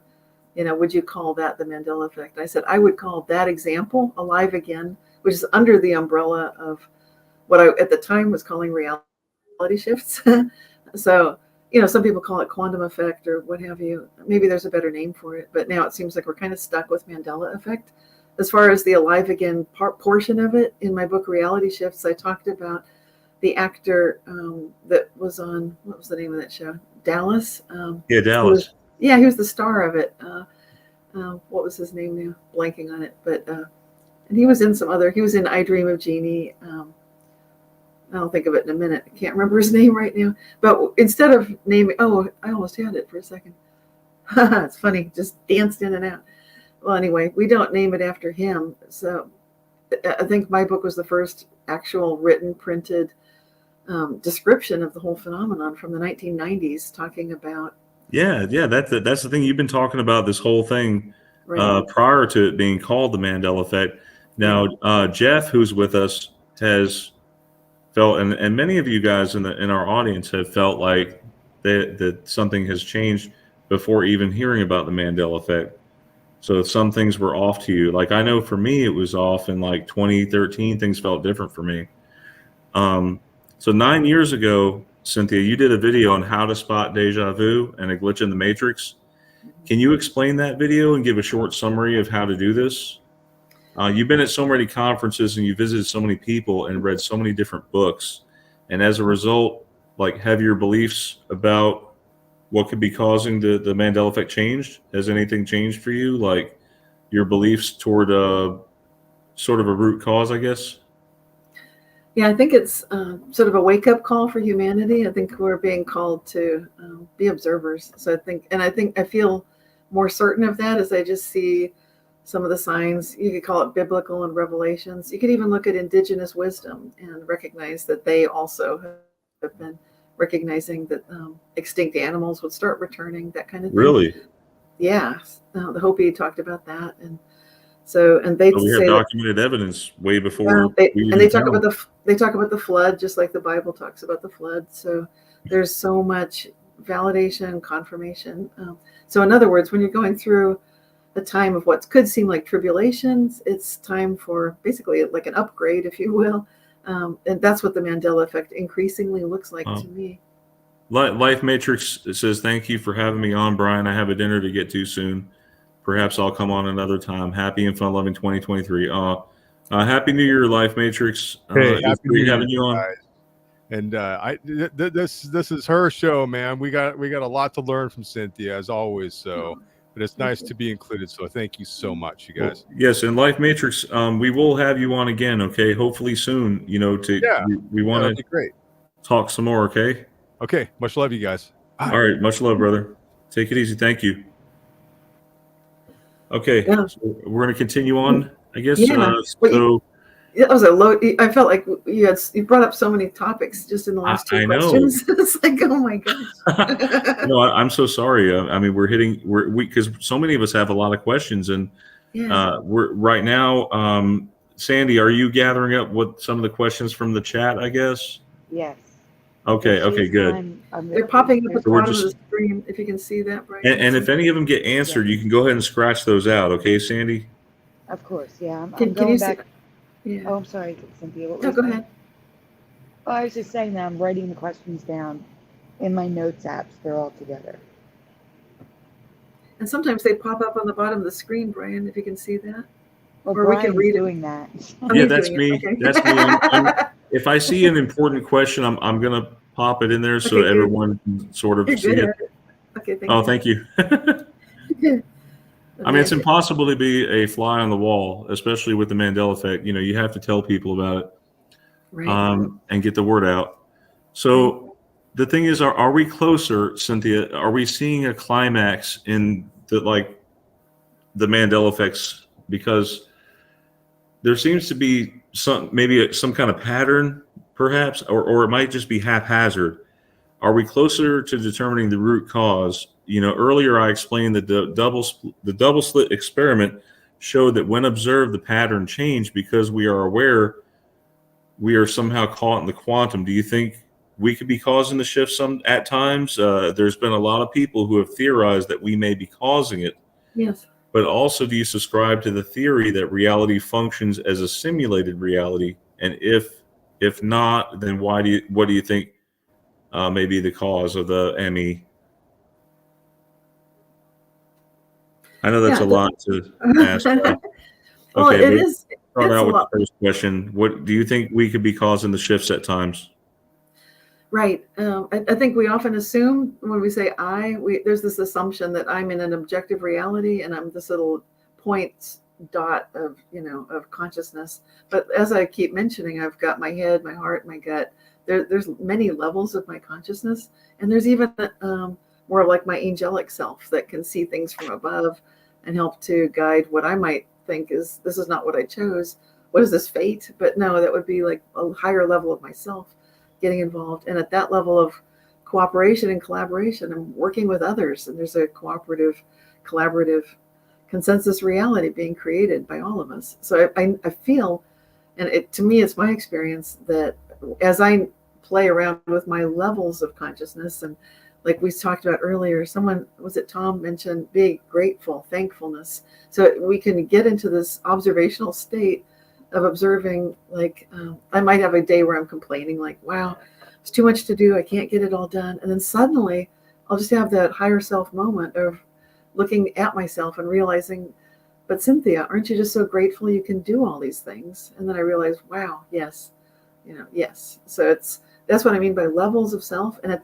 Would you call that the Mandela effect? I said, I would call that example alive again, which is under the umbrella of what I at the time was calling reality shifts. So, some people call it quantum effect or what have you. Maybe there's a better name for it, but now it seems like we're kind of stuck with Mandela effect. As far as the alive again portion of it, in my book Reality Shifts, I talked about the actor that was on, what was the name of that show? Dallas. Yeah, Dallas. He was the star of it. What was his name now? Blanking on it. But and he was in he was in I Dream of Jeannie. I'll think of it in a minute. I can't remember his name right now. But instead of naming, I almost had it for a second. It's funny, just danced in and out. Well, anyway, we don't name it after him. So I think my book was the first actual written, printed description of the whole phenomenon from the 1990s, talking about. Yeah, that's the thing you've been talking about this whole thing, Right. Prior to it being called the Mandela effect. Now, Jeff, who's with us, has felt, and many of you guys in our audience have felt like that something has changed before even hearing about the Mandela effect. So some things were off to you. Like I know for me, it was off in like 2013. Things felt different for me. So 9 years ago, Cynthia, you did a video on how to spot deja vu and a glitch in the matrix. Can you explain that video and give a short summary of how to do this? You've been at so many conferences and you visited so many people and read so many different books. And as a result, like, have your beliefs about what could be causing the Mandela effect changed? Has anything changed for you? Like your beliefs toward sort of a root cause, I guess? Yeah, I think it's sort of a wake-up call for humanity. I think we're being called to be observers. So I feel more certain of that as I just see some of the signs. You could call it biblical and revelations. You could even look at indigenous wisdom and recognize that they also have been recognizing that extinct animals would start returning, that kind of thing. Really? Yeah. The Hopi talked about that. And so they we have say documented evidence way before. They talk about the flood, just like the Bible talks about the flood. So there's so much validation, confirmation. So in other words, when you're going through a time of what could seem like tribulations, it's time for basically like an upgrade, if you will. And that's what the Mandela effect increasingly looks like to me. Life Matrix says, thank you for having me on, Brian. I have a dinner to get to soon. Perhaps I'll come on another time. Happy and fun-loving 2023. Happy New Year, Life Matrix. Hey, happy New Year, having you on. guys. And this is her show, man. We got a lot to learn from Cynthia, as always. So, but it's nice to be included. So thank you so much, you guys. Well, yes, and Life Matrix, we will have you on again. Okay, hopefully soon. We want to great. Talk some more. Okay. Okay. Much love, you guys. Bye. All right. Much love, brother. Take it easy. Thank you. Okay. Yeah. So we're going to continue on, I guess. Yeah. That was a low. I felt like you brought up so many topics just in the last two questions. It's like, oh my gosh. No, I'm so sorry. I mean, because so many of us have a lot of questions, and we're right now. Sandy, are you gathering up what some of the questions from the chat? I guess. Yes. Okay. Okay. Good. They're popping up at the bottom of the screen. If you can see that, Brian. And if any of them get answered, you can go ahead and scratch those out. Okay, Sandy. Of course. Yeah. Can you back. Yeah. Oh, I'm sorry, Cynthia. No, go ahead. Oh, I was just saying that I'm writing the questions down in my notes apps. They're all together. And sometimes they pop up on the bottom of the screen, Brian, if you can see that. Well, or we can read doing that. Yeah, that's me. Okay. That's me. If I see an important question, I'm going to pop it in there so everyone can sort of see it. Okay, thank you. Thank you. I mean, it's impossible to be a fly on the wall, especially with the Mandela effect. You have to tell people about it. and get the word out. So the thing is, are we closer, Cynthia? Are we seeing a climax in the Mandela effects? Because there seems to be maybe some kind of pattern, perhaps, or it might just be haphazard. Are we closer to determining the root cause? Earlier I explained that the double slit experiment showed that when observed, the pattern changed because we are aware we are somehow caught in the quantum. Do you think we could be causing the shift at times? There's been a lot of people who have theorized that we may be causing it. Yes. But also, do you subscribe to the theory that reality functions as a simulated reality? And if not, then what do you think may be the cause of the ME? I know that's a lot to ask. Well, okay, it is. Start out with the first question. What do you think we could be causing the shifts at times? Right. I think we often assume when we say there's this assumption that I'm in an objective reality and I'm this little point dot of consciousness. But as I keep mentioning, I've got my head, my heart, my gut. There's many levels of my consciousness, and there's even more like my angelic self that can see things from above and help to guide what I might think is this is not what I chose. What is this, fate? But no, that would be like a higher level of myself getting involved. And at that level of cooperation and collaboration, I'm working with others, and there's a collaborative consensus reality being created by all of us. So I feel, and to me, it's my experience that as I play around with my levels of consciousness, and like we talked about earlier, Tom mentioned being grateful, thankfulness. So we can get into this observational state of observing, like I might have a day where I'm complaining, like, wow, it's too much to do, I can't get it all done. And then suddenly I'll just have that higher self moment of looking at myself and realizing, but Cynthia, aren't you just so grateful you can do all these things? And then I realize, wow, yes, yes. So that's what I mean by levels of self. And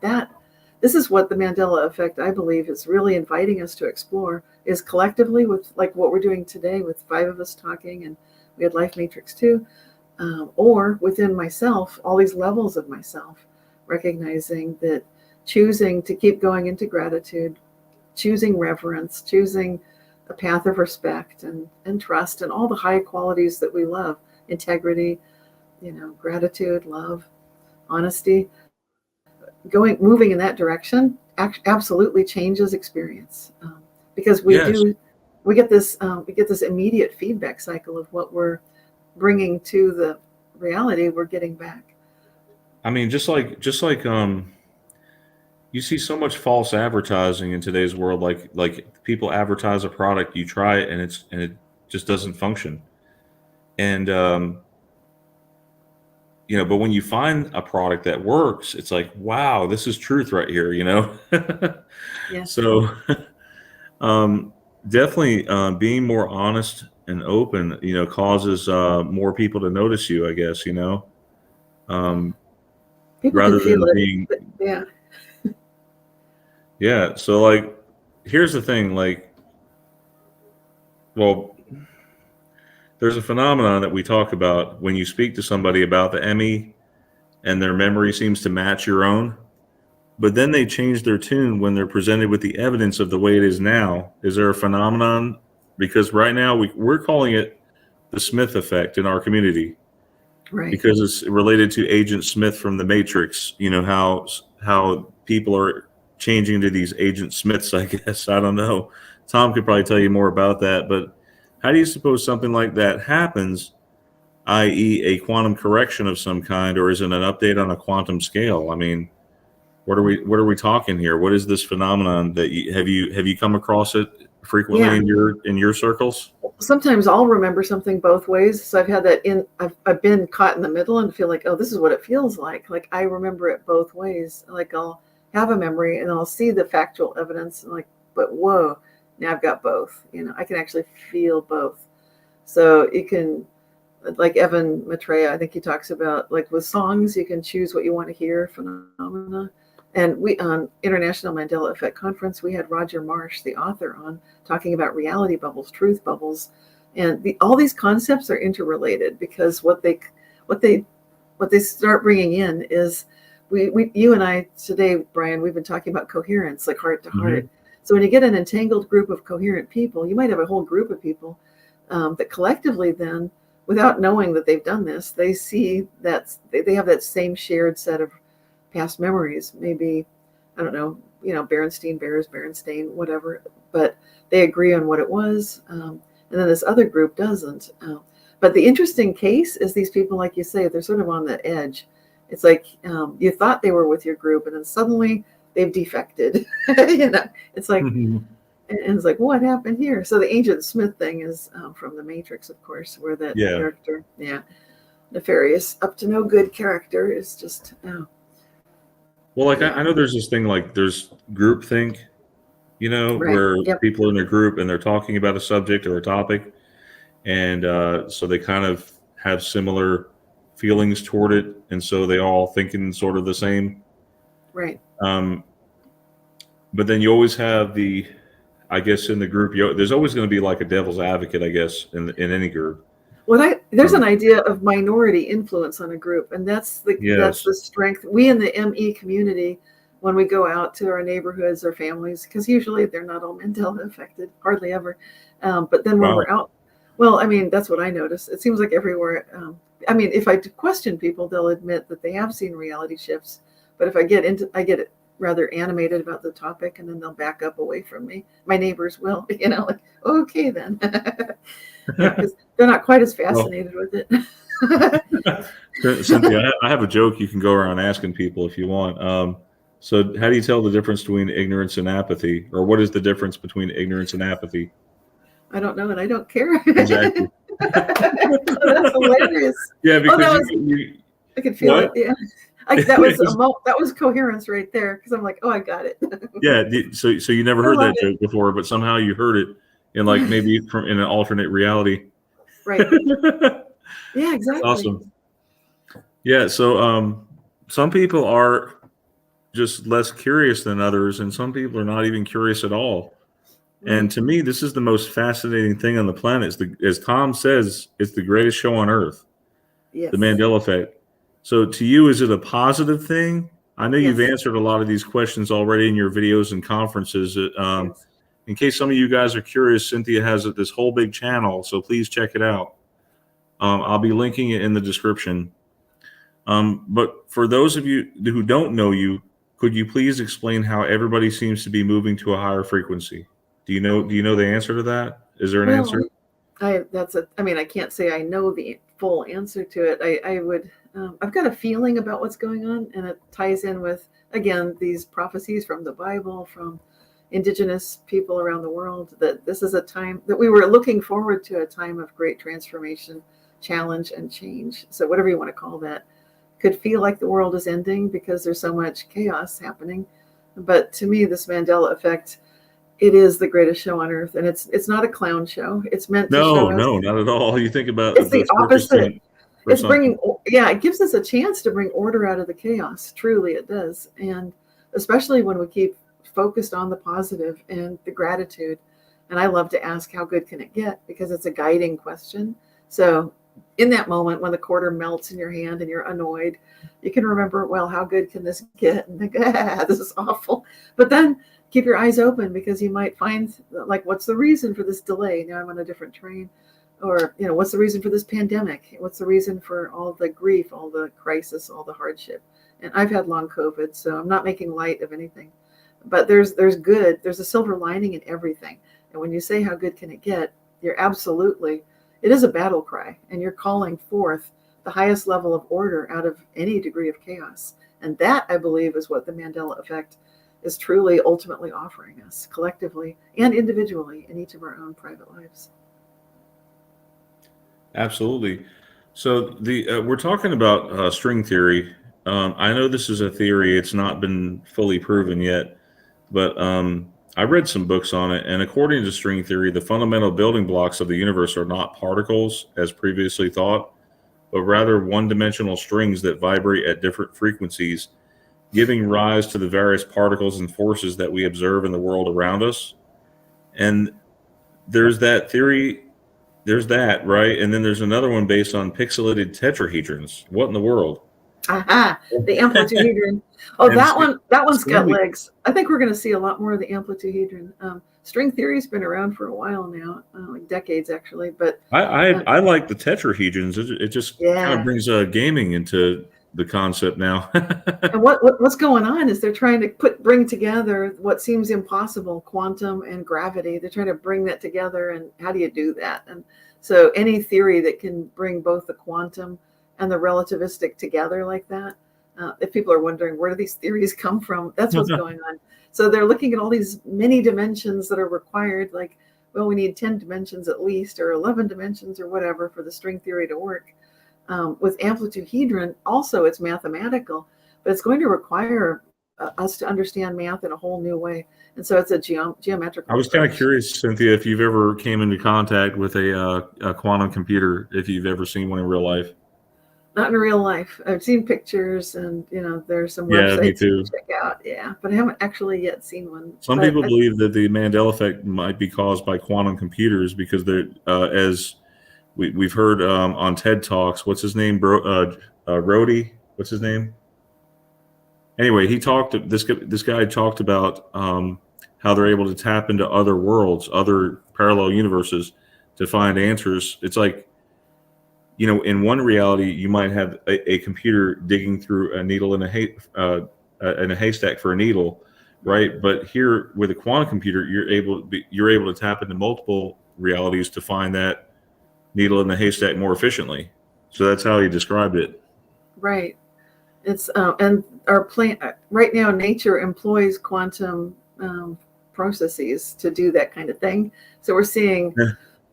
this is what the Mandela effect, I believe, is really inviting us to explore, is collectively with like what we're doing today with 5 of us talking, and we had Life Matrix too, or within myself, all these levels of myself, recognizing that choosing to keep going into gratitude, choosing reverence, choosing a path of respect and trust, and all the high qualities that we love, integrity, gratitude, love, honesty, moving in that direction absolutely changes experience, because we get this immediate feedback cycle of what we're bringing to the reality we're getting back. I mean, just like you see so much false advertising in today's world. Like people advertise a product, you try it, and it just doesn't function. And but when you find a product that works, it's like, wow, this is truth right here. Yeah. So definitely being more honest and open, causes more people to notice you, I guess. People rather can feel than it. being Yeah. Yeah. So like, here's the thing, there's a phenomenon that we talk about when you speak to somebody about the ME and their memory seems to match your own, but then they change their tune when they're presented with the evidence of the way it is now. Is there a phenomenon? Because right now we're calling it the Smith effect in our community. Right. Because it's related to Agent Smith from the Matrix, how people are changing to these Agent Smiths, I guess. I don't know. Tom could probably tell you more about that, but how do you suppose something like that happens, i.e. a quantum correction of some kind, or is it an update on a quantum scale? I mean, what are we talking here? What is this phenomenon that have you come across it frequently in your circles? Sometimes I'll remember something both ways. So I've had that I've been caught in the middle and feel like, oh, this is what it feels like. Like I remember it both ways. Like I'll have a memory and I'll see the factual evidence and like, but whoa, now I've got both. I can actually feel both. So you can, like Evan Maitreya, I think he talks about, like with songs, you can choose what you want to hear, phenomena. And we, on International Mandela Effect Conference, we had Roger Marsh, the author, on talking about reality bubbles, truth bubbles, and all these concepts are interrelated because what they what they start bringing in is you and I today, Brian, we've been talking about coherence, like heart to heart. So when you get an entangled group of coherent people, you might have a whole group of people that collectively then, without knowing that they've done this, they see that they have that same shared set of past memories. Maybe, I don't know, Berenstain Bears, Berenstain, whatever, but they agree on what it was. And then this other group doesn't. But the interesting case is these people, like you say, they're sort of on the edge. It's like you thought they were with your group, and then suddenly they've defected. It's like, and it's like, what happened here? So the Agent Smith thing is from The Matrix, of course, where that character, nefarious, up to no good character is just. Well, like I know there's this thing like there's groupthink, Right. where Yep. people are in a group and they're talking about a subject or a topic, and so they kind of have similar feelings toward it, and so they all thinking sort of the same. Right. But then you always have I guess in the group, there's always going to be like a devil's advocate, I guess, in any group. Well, there's an idea of minority influence on a group, and that's the strength. We in the ME community, when we go out to our neighborhoods or families, because usually they're not all Mandela affected, hardly ever. But then when we're out, well, I mean, that's what I notice. It seems like everywhere. I mean, if I question people, they'll admit that they have seen reality shifts. But if I get rather animated about the topic, and then they'll back up away from me. My neighbors will, like, okay then. Because they're not quite as fascinated with it. Cynthia, I have a joke you can go around asking people if you want. So how do you tell the difference between ignorance and apathy? Or what is the difference between ignorance and apathy? I don't know, and I don't care. Exactly. That's hilarious. Yeah, because I could feel it. Yeah. That was coherence right there, because I'm like, oh, I got it. Yeah. So you never heard that joke before, but somehow you heard it in like maybe in an alternate reality. Right. Yeah, exactly. That's awesome. Yeah. So some people are just less curious than others, and some people are not even curious at all. And to me, this is the most fascinating thing on the planet. As Tom says, it's the greatest show on earth. Yes. The Mandela effect. So to you, is it a positive thing? I know you've answered a lot of these questions already in your videos and conferences. In case some of you guys are curious, Cynthia has this whole big channel, so please check it out. I'll be linking it in the description. But for those of you who don't know you, could you please explain how everybody seems to be moving to a higher frequency? Do you know the answer to that? Is there an answer? I can't say I know the full answer to it. I would, I've got a feeling about what's going on, and it ties in with, again, these prophecies from the Bible, from indigenous people around the world, that this is a time that we were looking forward to, a time of great transformation, challenge, and change. So whatever you want to call that, could feel like the world is ending because there's so much chaos happening. But to me, this Mandela effect, it is the greatest show on earth, and it's not a clown show. It's meant to show us. No, not at all. You think about it's the opposite. It's bringing, it gives us a chance to bring order out of the chaos. Truly, it does, and especially when we keep focused on the positive and the gratitude. And I love to ask, how good can it get? Because it's a guiding question. So in that moment when the quarter melts in your hand and you're annoyed, you can remember, well, how good can this get? And think, this is awful. But then keep your eyes open, because you might find, like, what's the reason for this delay? Now I'm on a different train. Or, what's the reason for this pandemic? What's the reason for all the grief, all the crisis, all the hardship? And I've had long COVID, so I'm not making light of anything. But there's good. There's a silver lining in everything. And when you say, how good can it get? You're absolutely, it is a battle cry. And you're calling forth the highest level of order out of any degree of chaos. And that, I believe, is what the Mandela effect is truly ultimately offering us, collectively and individually, in each of our own private lives. Absolutely. So we're talking about string theory. I know this is a theory. It's not been fully proven yet, but I read some books on it. And according to string theory, the fundamental building blocks of the universe are not particles, as previously thought, but rather one-dimensional strings that vibrate at different frequencies, giving rise to the various particles and forces that we observe in the world around us. And there's that theory, there's that, right? And then there's another one based on pixelated tetrahedrons. What in the world? Aha, the amplituhedron. Oh, And that one's got string- legs. I think we're going to see a lot more of the amplituhedron. String theory's been around for a while now, like decades actually. But I like the tetrahedrons. It just kind Yeah. of brings gaming into the concept now. and what's going on is they're trying to bring together what seems impossible, quantum and gravity. They're trying to bring that together, and how do you do that? And so any theory that can bring both the quantum and the relativistic together like that, if people are wondering where do these theories come from, that's what's going on. So they're looking at all these many dimensions that are required, like, well, we need 10 dimensions at least, or 11 dimensions or whatever for the string theory to work. With amplituhedron, also it's mathematical, but it's going to require us to understand math in a whole new way. And so it's a geometrical. I was kind of curious, Cynthia, if you've ever came into contact with a quantum computer, if you've ever seen one in real life. Not in real life. I've seen pictures, and there's some Yeah, me websites too. to check out. Yeah, but I haven't actually yet seen one. Some But people believe that the Mandela effect might be caused by quantum computers because they're, as we've heard on TED Talks, what's his name? Rhodey? What's his name? Anyway, this guy talked about how they're able to tap into other worlds, other parallel universes to find answers. It's like, in one reality, you might have a computer digging through a needle in a haystack for a needle, right? But here with a quantum computer, you're able to tap into multiple realities to find that needle in the haystack more efficiently. So that's how he described it. Right. It's and our plant right now, nature employs quantum processes to do that kind of thing. So we're seeing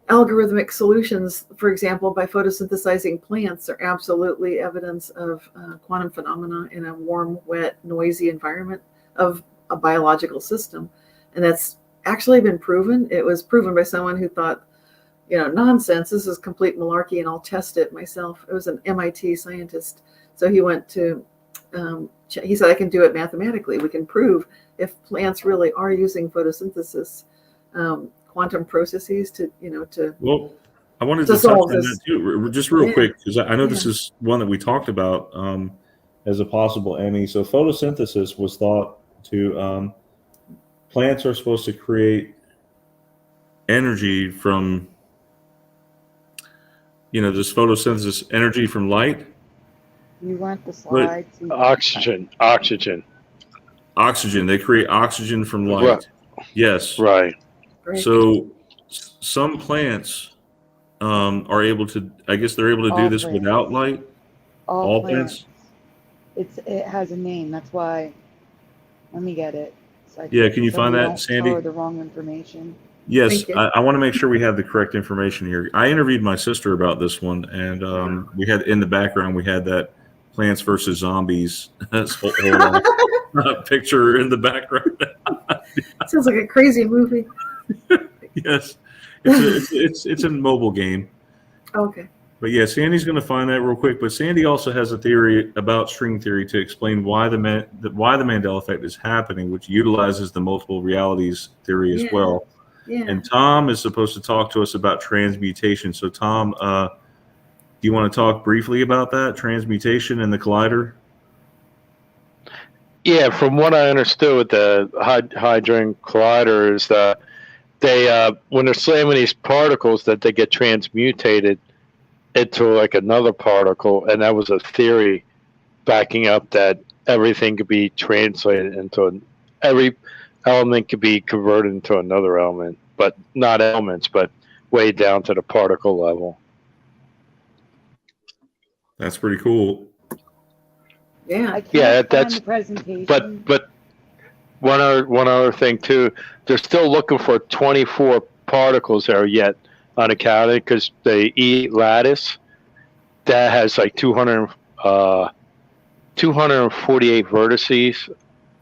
algorithmic solutions, for example, by photosynthesizing plants, are absolutely evidence of quantum phenomena in a warm, wet, noisy environment of a biological system. And that's actually been proven. It was proven by someone who thought, nonsense, this is complete malarkey, and I'll test it myself. It was an MIT scientist. So he went to, he said, I can do it mathematically. We can prove if plants really are using photosynthesis, quantum processes to. Well, I wanted to touch on that too, just real quick, because I know this is one that we talked about as a possible Emmy. So photosynthesis was thought to, plants are supposed to create energy from, this photosynthesis energy from light. You want the slide? Oxygen. Oxygen. They create oxygen from light. Right. Yes. Right. So some plants are able to, I guess they're able to do this without light. All plants. It has a name. That's why. Let me get it. So can you find that, Sandy? Or the wrong information. Yes, I want to make sure we have the correct information here. I interviewed my sister about this one, and we had in the background that Plants versus Zombies picture in the background. Sounds like a crazy movie. Yes, it's a mobile game. Okay. But yeah, Sandy's going to find that real quick. But Sandy also has a theory about string theory to explain why the Mandela effect is happening, which utilizes the multiple realities theory as well. Yeah. And Tom is supposed to talk to us about transmutation. So Tom, do you want to talk briefly about that, transmutation and the collider? Yeah, from what I understood with the Hadron Collider is that they, when they're slamming these particles, that they get transmutated into like another particle, and that was a theory backing up that everything could be translated into every element could be converted into another element, but not elements, but way down to the particle level. That's pretty cool. Yeah, I can't find the presentation. But one other thing too, they're still looking for 24 particles that are yet unaccounted, because the E lattice that has like 248 vertices.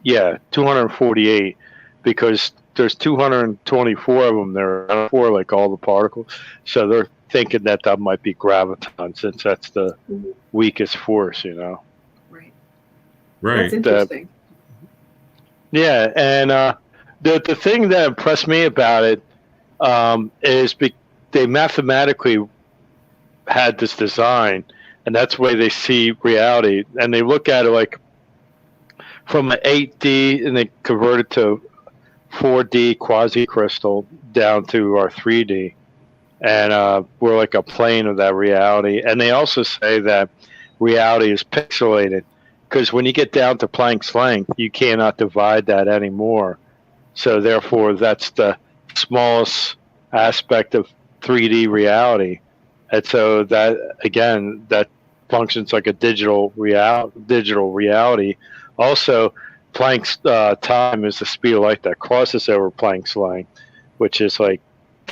Yeah, 248, because there's 224 of them there for like all the particles. So they're thinking that might be graviton, since that's the weakest force, Right. Right. That's interesting. Yeah, and the thing that impressed me about it is they mathematically had this design and that's the way they see reality. And they look at it like from an 8D, and they convert it to 4D quasi-crystal down to our 3D. And we're like a plane of that reality. And they also say that reality is pixelated, because when you get down to Planck's length, you cannot divide that anymore. So therefore, that's the smallest aspect of 3D reality. And so that, again, that functions like a digital reality. Also, Planck's time is the speed of light that crosses over Planck's length, which is like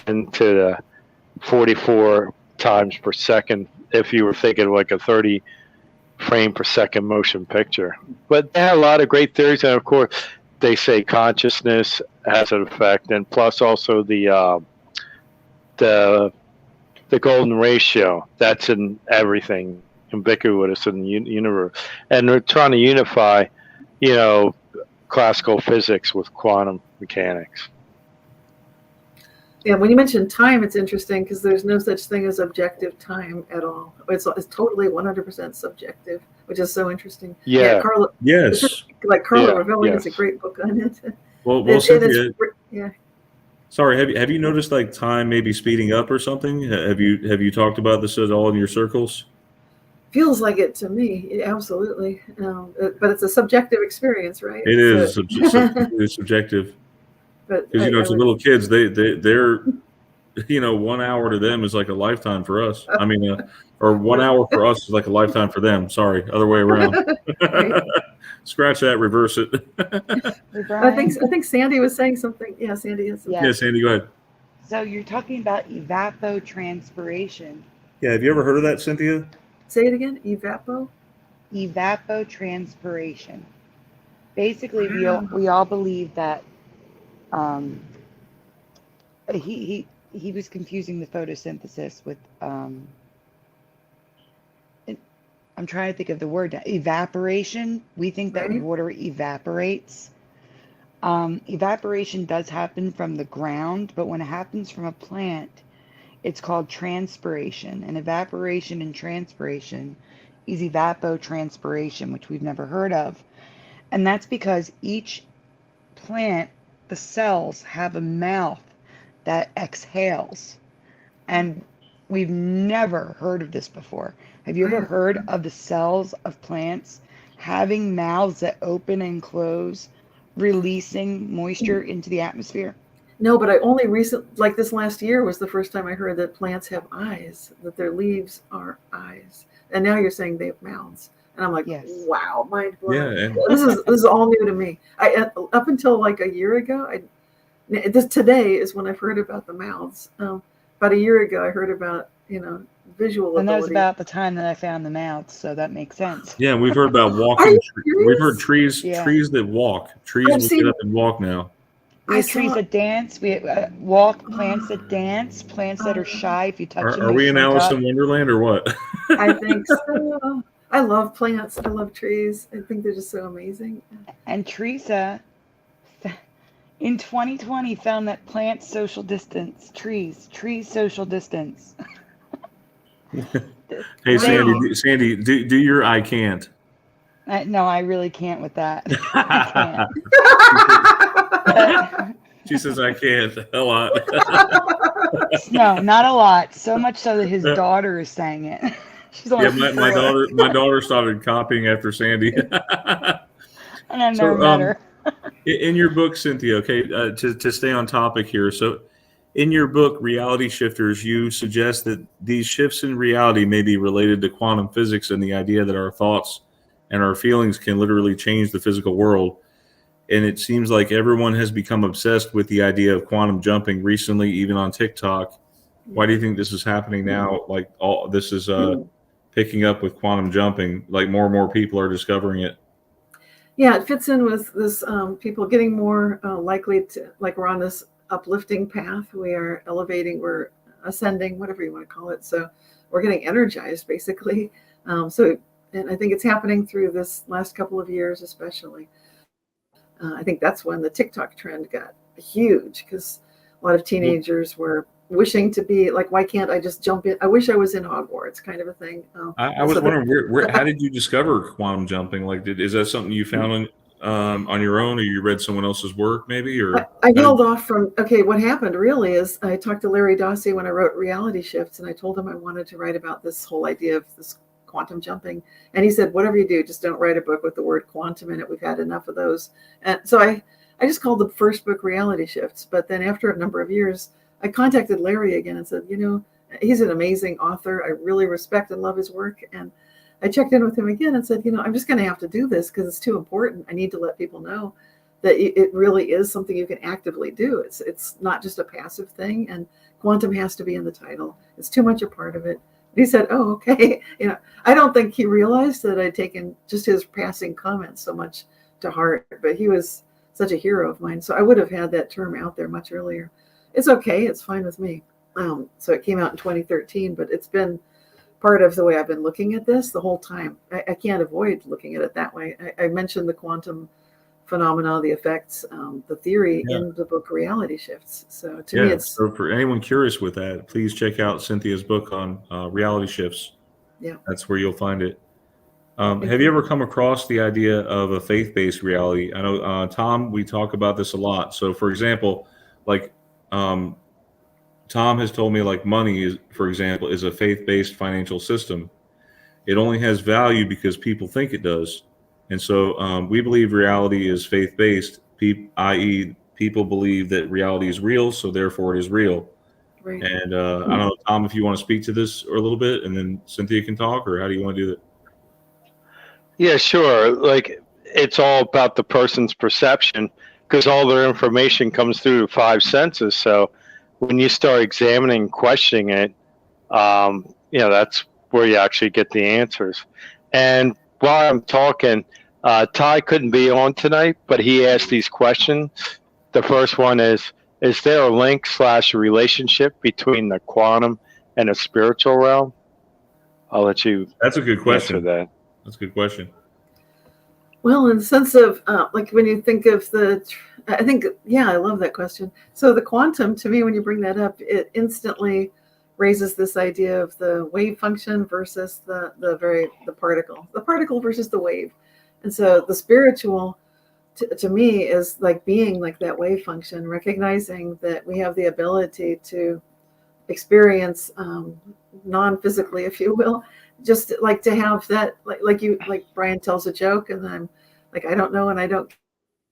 10 to the 44 times per second if you were thinking like a 30 frame per second motion picture. But they had a lot of great theories, and of course they say consciousness has an effect, and plus also the golden ratio, that's in everything, ubiquitous in the universe. And they're trying to unify, classical physics with quantum mechanics. Yeah, when you mention time, it's interesting because there's no such thing as objective time at all. It's totally 100% subjective, which is so interesting. Yeah. Carlo. Yes. Like Carlo Yeah, Rovelli yes. has a great book on it. Well, Cynthia, yeah. sorry, have you noticed like time maybe speeding up or something? Have you talked about this at all in your circles? Feels like it to me, absolutely. But it's a subjective experience, right? It is subjective. But Because to little kids, they're 1 hour to them is like a lifetime for us. I mean, or 1 hour for us is like a lifetime for them. Sorry, other way around. Right. Scratch that, reverse it. I think Sandy was saying something. Yeah, Sandy has something. Yeah, Sandy, go ahead. So you're talking about evapotranspiration. Yeah, have you ever heard of that, Cynthia? Say it again. Evapotranspiration. Basically, we all believe that he was confusing the photosynthesis with I'm trying to think of the word now. Evaporation. We think that water evaporates. Evaporation does happen from the ground, but when it happens from a plant, it's called transpiration. And evaporation and transpiration is evapotranspiration, which we've never heard of. And that's because each plant, the cells, have a mouth that exhales. And we've never heard of this before. Have you ever heard of the cells of plants having mouths that open and close, releasing moisture into the atmosphere? No, but I only like this last year was the first time I heard that plants have eyes, that their leaves are eyes. And now you're saying they have mouths. And I'm like, yes. Wow, mind blown. Yeah, This is all new to me. Up until like a year ago, today is when I've heard about the mouths. About a year ago, I heard about visual. And that was about the time that I found the mouths, so that makes sense. Yeah, we've heard about walking. We've heard trees that walk. Trees will get up and walk now. We have trees that dance. We walk plants that dance. Plants that are shy. If you touch them, are we in Alice in Wonderland or what? I think so. I love plants. I love trees. I think they're just so amazing. And Teresa, in 2020, found that plants social distance. Trees social distance. Hey, Sandy, do your I can't. No, I really can't with that. I can't. She says I can't a lot. No, not a lot. So much so that his daughter is saying it. She's only my daughter started copying after Sandy. And I never met her. In your book, Cynthia, okay, to stay on topic here. So in your book, Reality Shifters, you suggest that these shifts in reality may be related to quantum physics and the idea that our thoughts and our feelings can literally change the physical world. And it seems like everyone has become obsessed with the idea of quantum jumping recently, even on TikTok. Why do you think this is happening now? Like all this is picking up with quantum jumping, like more and more people are discovering it. Yeah, it fits in with this people getting more likely to, like we're on this uplifting path. We are elevating, we're ascending, whatever you want to call it. So we're getting energized basically. And I think it's happening through this last couple of years, especially. I think that's when the TikTok trend got huge because a lot of teenagers were wishing to be like, why can't I just jump in? I wish I was in Hogwarts, kind of a thing. I was wondering, how did you discover quantum jumping? Like, is that something you found on your own, or you read someone else's work, maybe? Or I held off from. Okay, what happened really is I talked to Larry Dossey when I wrote Reality Shifts, and I told him I wanted to write about this whole idea of this quantum jumping, and he said, whatever you do, just don't write a book with the word quantum in it. We've had enough of those. And so I just called the first book Reality Shifts. But then after a number of years, I contacted Larry again and said, he's an amazing author. I really respect and love his work. And I checked in with him again and said, I'm just going to have to do this because it's too important. I need to let people know that it really is something you can actively do. It's not just a passive thing, and quantum has to be in the title. It's too much a part of it. He said, oh, okay. I don't think he realized that I'd taken just his passing comments so much to heart, but he was such a hero of mine. So I would have had that term out there much earlier. It's okay. It's fine with me. So it came out in 2013, but it's been part of the way I've been looking at this the whole time. I can't avoid looking at it that way. I mentioned the quantum phenomena, the effects, the theory in the book Reality Shifts. So to me, it's... So for anyone curious with that, please check out Cynthia's book on Reality Shifts. Yeah. That's where you'll find it. Have you ever come across the idea of a faith-based reality? I know, Tom, we talk about this a lot. So for example, like Tom has told me, like, money is, for example, is a faith-based financial system. It only has value because people think it does. And so we believe reality is faith-based, i.e. people believe that reality is real, so therefore it is real. Right. And I don't know, Tom, if you want to speak to this a little bit, and then Cynthia can talk, or how do you want to do that? Yeah, sure. Like, it's all about the person's perception, because all their information comes through 5 senses. So when you start examining, questioning it, that's where you actually get the answers. And while I'm talking, Ty couldn't be on tonight, but he asked these questions. The first one is there a link / relationship between the quantum and the spiritual realm? I'll let you That's a good question. answer that. That's a good question. Well, in the sense of like when you think of I love that question. So the quantum, to me, when you bring that up, it instantly raises this idea of the wave function versus the particle versus the wave. And so the spiritual to me is like being like that wave function, recognizing that we have the ability to experience non-physically, if you will, just like to have that, like Brian tells a joke and then I'm like, I don't know and I don't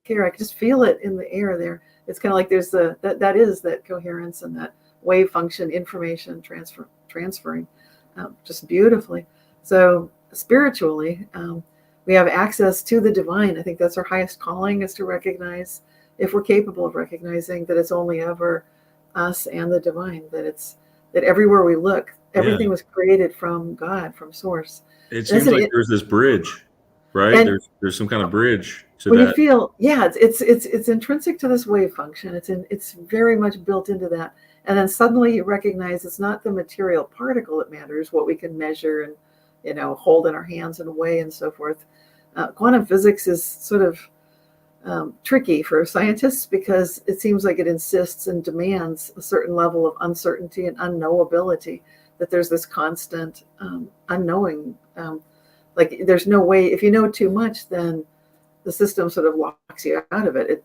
care. I can just feel it in the air there. It's kind of like there's that is that coherence and that wave function, information transferring just beautifully. So spiritually, we have access to the divine. I think that's our highest calling, is to recognize, if we're capable of recognizing, that it's only ever us and the divine, that everywhere we look, everything was created from God, from source. It seems like there's this bridge, right? And there's some kind of bridge to when that. You feel, it's intrinsic to this wave function. It's very much built into that. And then suddenly you recognize it's not the material particle that matters, what we can measure and hold in our hands and weigh and so forth. Quantum physics is sort of tricky for scientists because it seems like it insists and demands a certain level of uncertainty and unknowability, that there's this constant unknowing. Like there's no way, if you know too much, then the system sort of locks you out of it.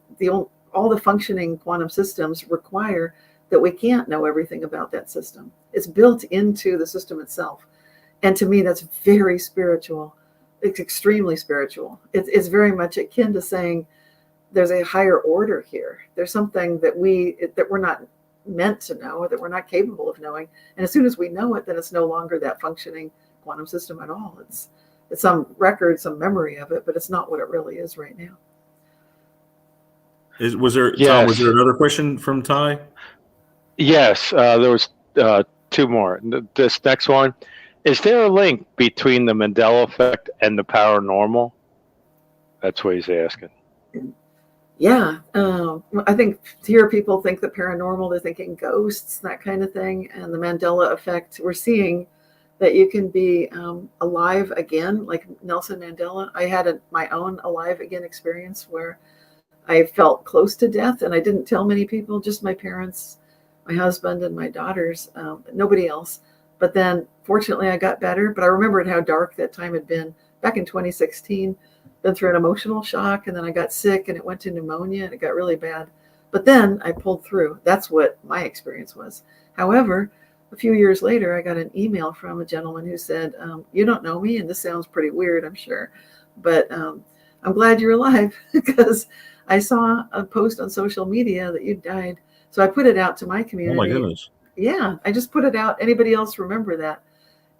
All the functioning quantum systems require that we can't know everything about that system. It's built into the system itself. And to me, that's very spiritual. It's extremely spiritual. It's very much akin to saying there's a higher order here. There's something that we're not meant to know, or that we're not capable of knowing. And as soon as we know it, then it's no longer that functioning quantum system at all. It's some record, some memory of it, but it's not what it really is right now. Was there another question from Ty? Yes, there was 2 more. This next one, is there a link between the Mandela effect and the paranormal? That's what he's asking. Yeah, I think here people think the paranormal, they're thinking ghosts, that kind of thing. And the Mandela effect, we're seeing that you can be alive again, like Nelson Mandela. I had my own alive again experience where I felt close to death, and I didn't tell many people, just my parents, my husband and my daughters, nobody else. But then fortunately I got better, but I remembered how dark that time had been back in 2016, been through an emotional shock, and then I got sick and it went to pneumonia and it got really bad. But then I pulled through. That's what my experience was. However, a few years later, I got an email from a gentleman who said, you don't know me, and this sounds pretty weird, I'm sure, but I'm glad you're alive because I saw a post on social media that you died. So I put it out to my community. Oh my goodness. Yeah, I just put it out. Anybody else remember that?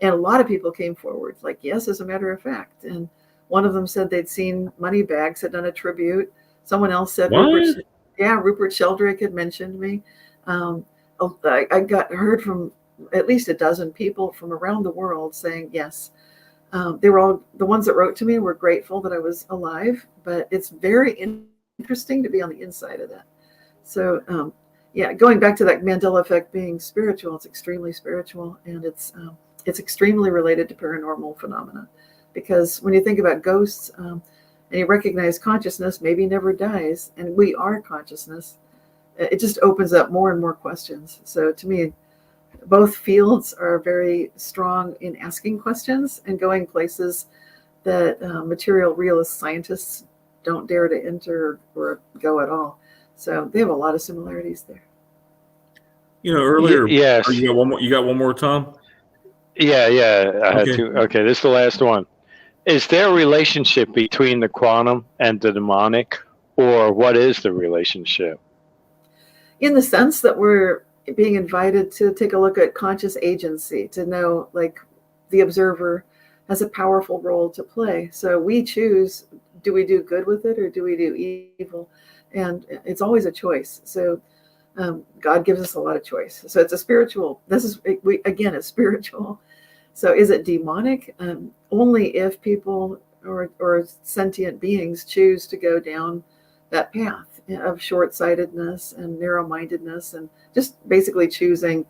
And a lot of people came forward, like, yes, as a matter of fact. And one of them said they'd seen Moneybags had done a tribute. Someone else said, Rupert Sheldrake had mentioned me. I got heard from at least a dozen people from around the world saying yes. They were all, the ones that wrote to me were grateful that I was alive, but it's very interesting to be on the inside of that. So going back to that Mandela effect being spiritual, it's extremely spiritual, and it's extremely related to paranormal phenomena, because when you think about ghosts and you recognize consciousness maybe never dies, and we are consciousness, it just opens up more and more questions. So to me, both fields are very strong in asking questions and going places that material realist scientists don't dare to enter or go at all. So they have a lot of similarities there. You know, earlier, yes. You got one more, Tom? Yeah. I had two. Okay, this is the last one. Is there a relationship between the quantum and the demonic, or what is the relationship? In the sense that we're being invited to take a look at conscious agency, to know, like, the observer has a powerful role to play. So we choose, do we do good with it or do we do evil? And it's always a choice. So God gives us a lot of choice. So it's a spiritual, it's spiritual. So is it demonic? Only if people or sentient beings choose to go down that path of short-sightedness and narrow-mindedness, and just basically choosing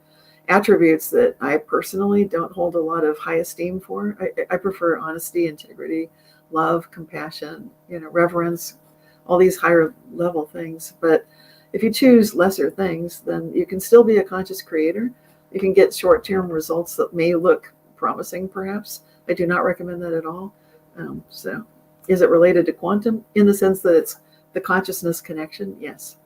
attributes that I personally don't hold a lot of high esteem for. I prefer honesty, integrity, love, compassion, reverence, all these higher level things. But if you choose lesser things, then you can still be a conscious creator. You can get short-term results that may look promising, perhaps. I do not recommend that at all. So is it related to quantum in the sense that it's the consciousness connection? Yes.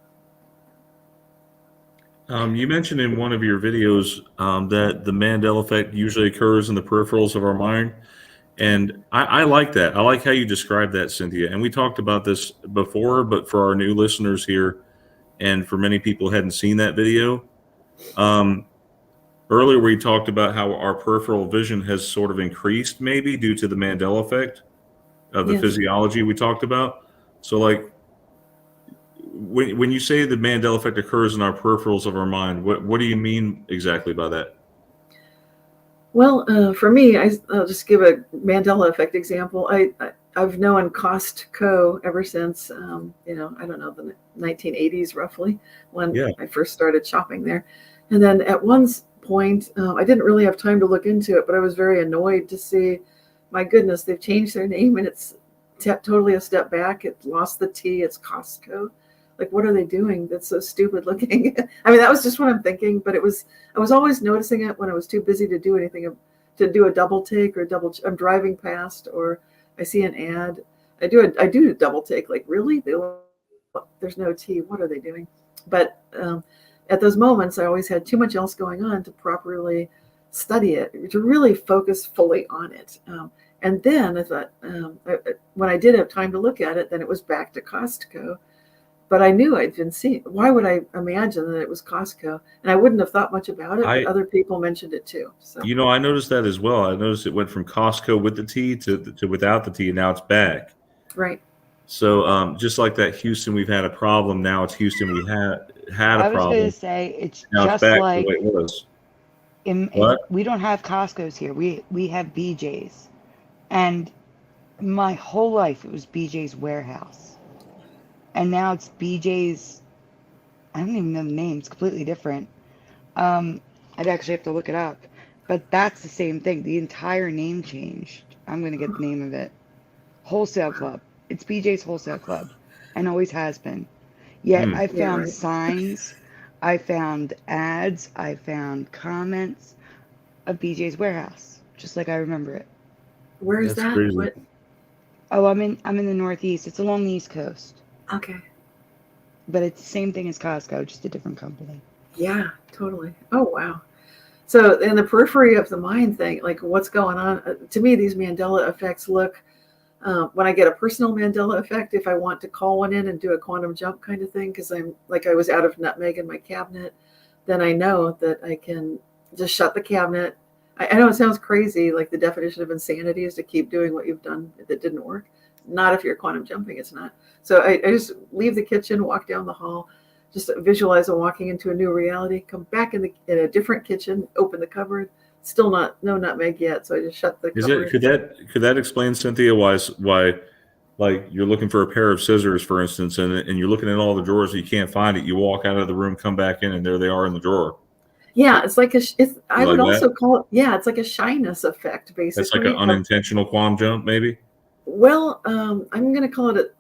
You mentioned in one of your videos that the Mandela effect usually occurs in the peripherals of our mind. And I like that. I like how you described that, Cynthia. And we talked about this before, but for our new listeners here, and for many people who hadn't seen that video, earlier we talked about how our peripheral vision has sort of increased, maybe due to the Mandela effect of the physiology we talked about. So, like, when you say the Mandela effect occurs in our peripherals of our mind, what do you mean exactly by that? Well, for me, I'll just give a Mandela effect example. I've known Costco ever since, I don't know, the 1980s roughly, when I first started shopping there. And then at one point, I didn't really have time to look into it, but I was very annoyed to see, my goodness, they've changed their name and it's totally a step back. It lost the T, it's Costco. Like, what are they doing? That's so stupid looking. I mean, that was just what I'm thinking, but I was always noticing it when I was too busy to do anything, to do a double take or I'm driving past, or I see an ad. I do a double take, like, really? There's no T. What are they doing? But at those moments, I always had too much else going on to properly study it, to really focus fully on it. And then I thought, when I did have time to look at it, then it was back to Costco. But I knew I'd been seeing. Why would I imagine that it was Costco? And I wouldn't have thought much about it, but other people mentioned it too. So I noticed that as well. I noticed it went from Costco with the T to without the T, and now it's back. Right. So just like that Houston, we've had a problem. Now it's Houston, we had a problem. I was going to say it's now just it's back like the way it was. We don't have Costco's here. We have BJ's, and my whole life it was BJ's Warehouse. And now it's BJ's, I don't even know the name, it's completely different. I'd actually have to look it up. But that's the same thing. The entire name changed. I'm going to get the name of it. Wholesale Club. It's BJ's Wholesale Club. And always has been. Yet I found signs I found ads, I found comments of BJ's Warehouse, just like I remember it. Where is That's that? crazy. What? Oh, I'm in the Northeast. It's along the East Coast, Okay. but it's the same thing as Costco, just a different company. Yeah, totally. Oh, wow. So in the periphery of the mind thing, like what's going on, to me, these Mandela effects look, when I get a personal Mandela effect, if I want to call one in and do a quantum jump kind of thing, because I'm like, I was out of nutmeg in my cabinet, then I know that I can just shut the cabinet. I know it sounds crazy, like the definition of insanity is to keep doing what you've done that didn't work. Not if you're quantum jumping, it's not. So I just leave the kitchen, walk down the hall, just visualize I'm walking into a new reality, come back in a different kitchen, open the cupboard, still no nutmeg yet. So I just shut the cupboard. Could that explain, Cynthia, why like you're looking for a pair of scissors, for instance, and you're looking in all the drawers, you can't find it. You walk out of the room, come back in, and there they are in the drawer. Yeah, it's like I would like also that? call it, yeah, it's like a shyness effect, That's like basically. an unintentional quantum jump, maybe. Well, I'm going to call it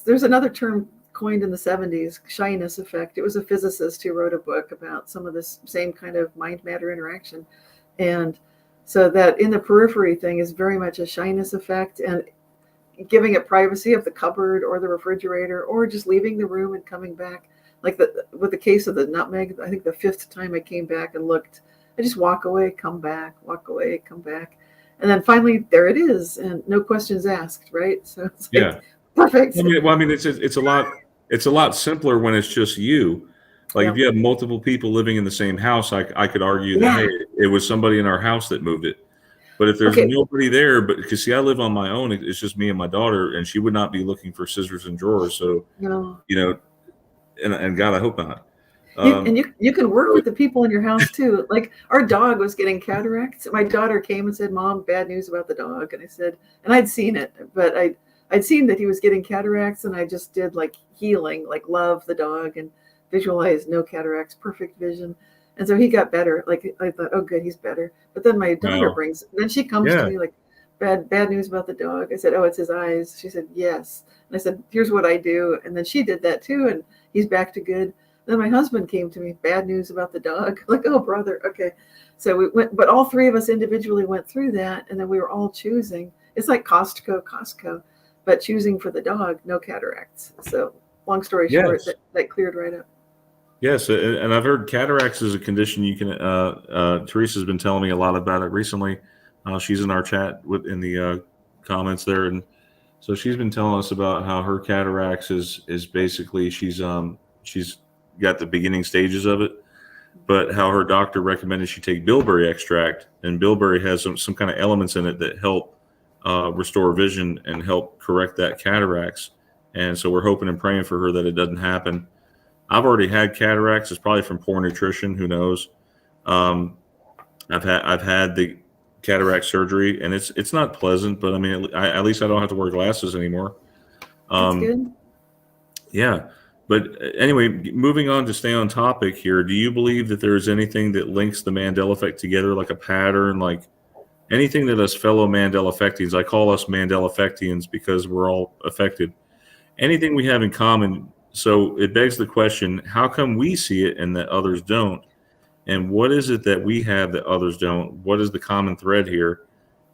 there's another term coined in the 70s, shyness effect. It was a physicist who wrote a book about some of this same kind of mind matter interaction. And so that in the periphery thing is very much a shyness effect, and giving it privacy of the cupboard or the refrigerator, or just leaving the room and coming back. Like with the case of the nutmeg, I think the 5th time I came back and looked, I just walk away, come back, walk away, come back. And then finally, there it is, and no questions asked, right? So it's like, Yeah. perfect. I mean, it's a lot simpler when it's just you. Like Yep. if you have multiple people living in the same house, I could argue that Yeah. hey, it was somebody in our house that moved it. But if there's Okay. nobody there, but because see, I live on my own, it's just me and my daughter, and she would not be looking for scissors and drawers. So No. you know, and God, I hope not. You can work with the people in your house too. Like our dog was getting cataracts. My daughter came and said, "Mom, bad news about the dog." And I said, and I'd seen it, but I'd seen that he was getting cataracts, and I just did like healing, like love the dog and visualize no cataracts, perfect vision. And so he got better. Like I thought, oh good, he's better. But then my daughter Wow. then she comes to Yeah. me like, bad news about the dog. I said, oh, it's his eyes. She said, yes. And I said, here's what I do. And then she did that too, and he's back to good. Then my husband came to me, bad news about the dog. Like, oh, brother, okay. So we went, but all three of us individually went through that, and then we were all choosing. It's like Costco, but choosing for the dog, no cataracts. So long story short, Yes. that cleared right up. Yes, and I've heard cataracts is a condition you can. Teresa's been telling me a lot about it recently. She's in our chat in the comments there, and so she's been telling us about how her cataracts is basically she's got the beginning stages of it, but how her doctor recommended she take bilberry extract, and bilberry has some kind of elements in it that help restore vision and help correct that cataracts. And so we're hoping and praying for her that it doesn't happen. I've already had cataracts. It's probably from poor nutrition. Who knows? I've had the cataract surgery, and it's not pleasant, but I mean, at least I don't have to wear glasses anymore. That's good. Yeah. But anyway, moving on to stay on topic here, do you believe that there is anything that links the Mandela effect together, like a pattern, like anything that us fellow Mandela effectians, I call us Mandela effectians because we're all affected, anything we have in common? So it begs the question, how come we see it and that others don't? And what is it that we have that others don't? What is the common thread here?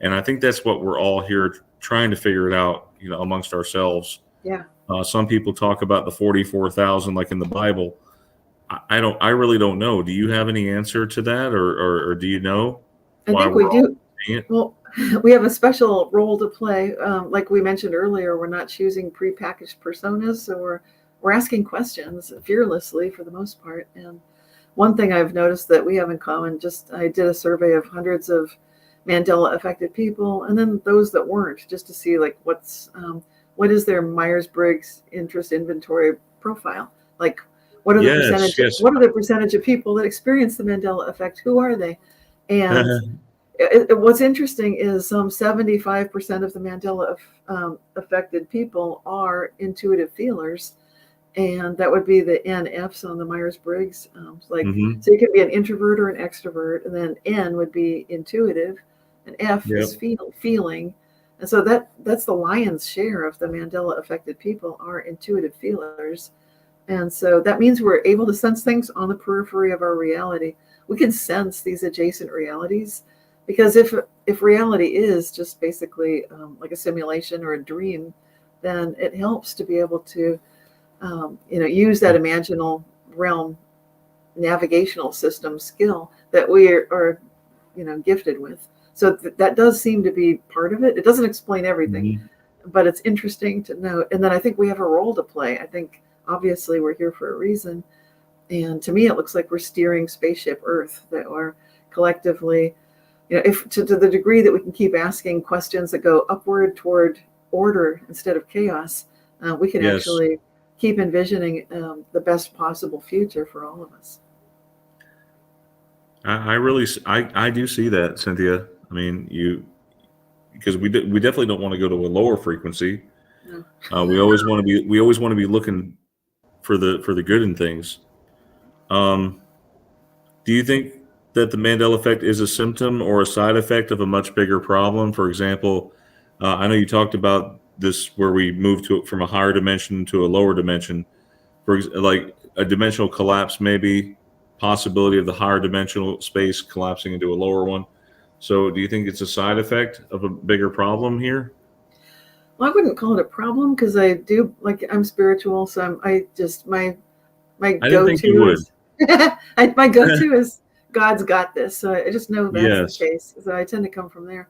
And I think that's what we're all here trying to figure it out, amongst ourselves. Yeah. Some people talk about the 44,000 like in the Bible. I really don't know. Do you have any answer to that, or do you know? I think we do. Well, we have a special role to play. Like we mentioned earlier, we're not choosing prepackaged personas, so we're asking questions fearlessly for the most part. And one thing I've noticed that we have in common, I did a survey of hundreds of Mandela affected people, and then those that weren't, just to see like what is their Myers-Briggs interest inventory profile? Like, what are the percentage of people that experience the Mandela effect? Who are they? And what's interesting is 75% of the Mandela affected people are intuitive feelers, and that would be the NFs on the Myers-Briggs. So you could be an introvert or an extrovert, and then N would be intuitive, and F is feeling. And so that's the lion's share of the Mandela affected people are intuitive feelers. And so that means we're able to sense things on the periphery of our reality. We can sense these adjacent realities, because if reality is just basically like a simulation or a dream, then it helps to be able to use that imaginal realm navigational system skill that we are gifted with. So that does seem to be part of it. It doesn't explain everything, but it's interesting to know. And then I think we have a role to play. I think obviously we're here for a reason. And to me, it looks like we're steering spaceship Earth, that we're collectively, if to the degree that we can keep asking questions that go upward toward order instead of chaos, we can actually keep envisioning the best possible future for all of us. I do see that, Cynthia. I mean, because we definitely don't want to go to a lower frequency. No. We always want to be looking for the good in things. Do you think that the Mandela effect is a symptom or a side effect of a much bigger problem? For example, I know you talked about this where we move from a higher dimension to a lower dimension, like a dimensional collapse, maybe possibility of the higher dimensional space collapsing into a lower one. So do you think it's a side effect of a bigger problem here? Well, I wouldn't call it a problem, because I do, like, I'm spiritual, so my go-to is my go-to is God's got this. So I just know that's the case. So I tend to come from there.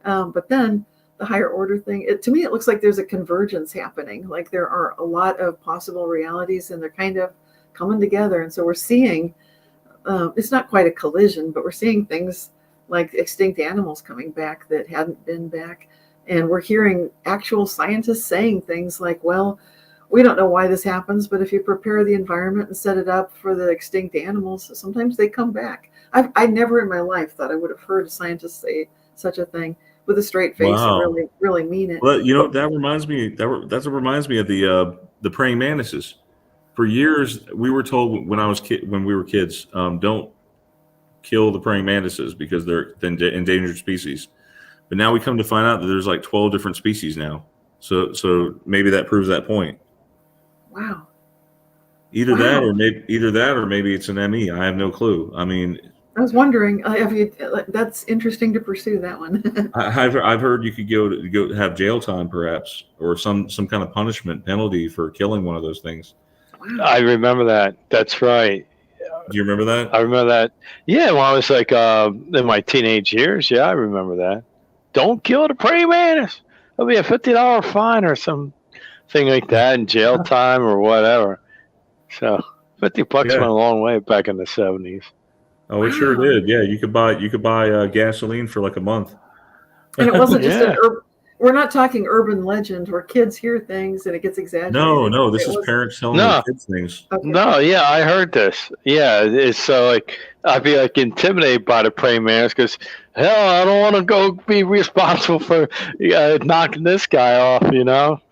But then the higher order thing, to me, it looks like there's a convergence happening. Like there are a lot of possible realities, and they're kind of coming together. And so we're seeing, it's not quite a collision, but we're seeing things like extinct animals coming back that hadn't been back. And we're hearing actual scientists saying things like, well, we don't know why this happens, but if you prepare the environment and set it up for the extinct animals, sometimes they come back. I never in my life thought I would have heard a scientist say such a thing with a straight face and really, really mean it. Well, that reminds me of the praying mantises. For years, we were told when we were kids, don't kill the praying mantises because they're endangered species. But now we come to find out that there's like 12 different species now. So maybe that proves that point. Wow. Either that or maybe it's an ME. I have no clue. I mean, I was wondering, that's interesting to pursue that one. I've heard you could go have jail time perhaps, or some kind of punishment penalty for killing one of those things. Wow. I remember that. That's right. Do you remember that? I remember that. Yeah, when I was like in my teenage years. Yeah, I remember that. Don't kill the praying mantis. There'll be a $50 fine or something like that, in jail time or whatever. So $50 went a long way back in the 70s. Oh, it sure did. Yeah, you could buy gasoline for like a month. And it wasn't just we're not talking urban legend where kids hear things and it gets exaggerated. No, this is parents telling their kids things. Okay. No, yeah, I heard this. Yeah, it's so like I'd be like intimidated by the praying mantis because hell, I don't want to go be responsible for knocking this guy off,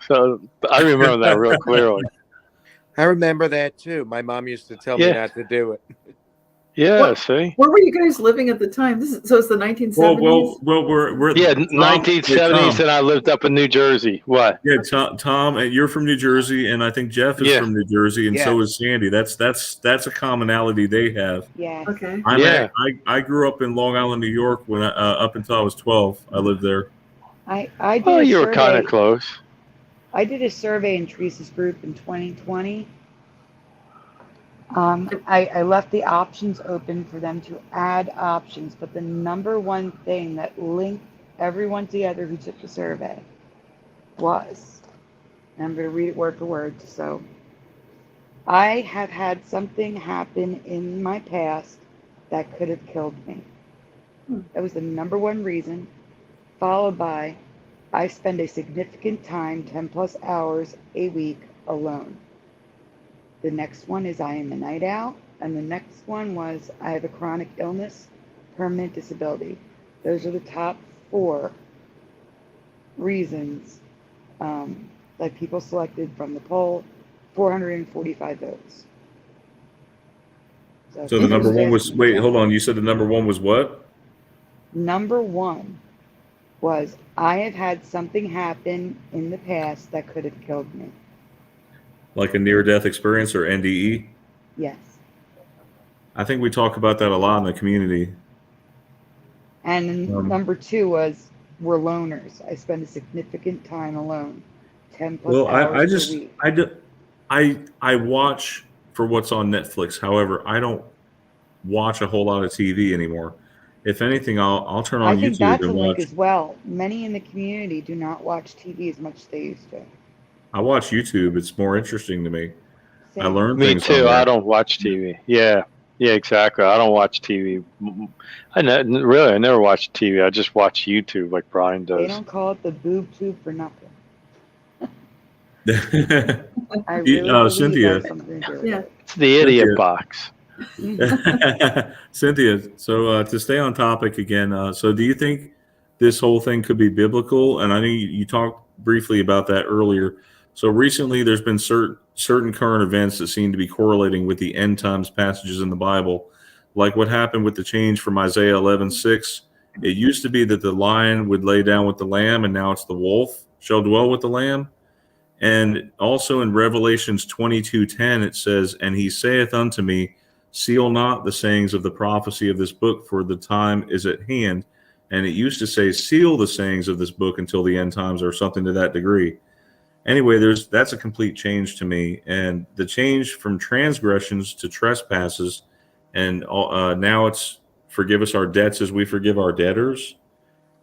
So I remember that real clearly. I remember that too. My mom used to tell me not to do it. Yeah, see. Where were you guys living at the time? So it's the 1970s. Well, we're 1970s, and I lived up in New Jersey. What? Yeah, Tom, and you're from New Jersey, and I think Jeff is from New Jersey, and so is Sandy. That's a commonality they have. Yeah. Okay. I grew up in Long Island, New York. When up until I was 12, I lived there. I did. Well, you were kind of close. I did a survey in Teresa's group in 2020. I left the options open for them to add options, but the number one thing that linked everyone together who took the survey was, and I'm going to read it word for word. So, I have had something happen in my past that could have killed me. That was the number one reason, followed by, I spend a significant time, 10 plus hours a week, alone. The next one is I am a night owl. And the next one was I have a chronic illness, permanent disability. Those are the top 4 reasons that people selected from the poll, 445 votes. So the number one was, wait, hold on. You said the number one was what? Number one was I have had something happen in the past that could have killed me. like a near-death experience or NDE. Yes. I think we talk about that a lot in the community. And number 2 was we're loners. I spend a significant time alone, 10 plus Well, hours per week. I watch for what's on Netflix. However, I don't watch a whole lot of TV anymore. If anything, I'll turn on I think YouTube that's a and link watch. as well. Many in the community do not watch TV as much as they used to. I watch YouTube. It's more interesting to me. I Same. learn Me things on too. there. I don't watch TV. Yeah, exactly. I don't watch TV. I never watch TV. I just watch YouTube like Brian They does. don't call it the boob tube for nothing. I You- really believe Cynthia. that's something to do with Yeah. it. It's the idiot Cynthia. box. Cynthia, so to stay on topic again, so do you think this whole thing could be biblical? And I know you talked briefly about that earlier. So recently there's been certain current events that seem to be correlating with the end times passages in the Bible, like what happened with the change from Isaiah 11:6. It used to be that the lion would lay down with the lamb, and now it's the wolf shall dwell with the lamb. And also in Revelations 22:10, it says, "And he saith unto me, seal not the sayings of the prophecy of this book, for the time is at hand." And it used to say, seal the sayings of this book until the end times, or something to that degree. Anyway, that's a complete change to me. And the change from transgressions to trespasses, and now it's forgive us our debts as we forgive our debtors.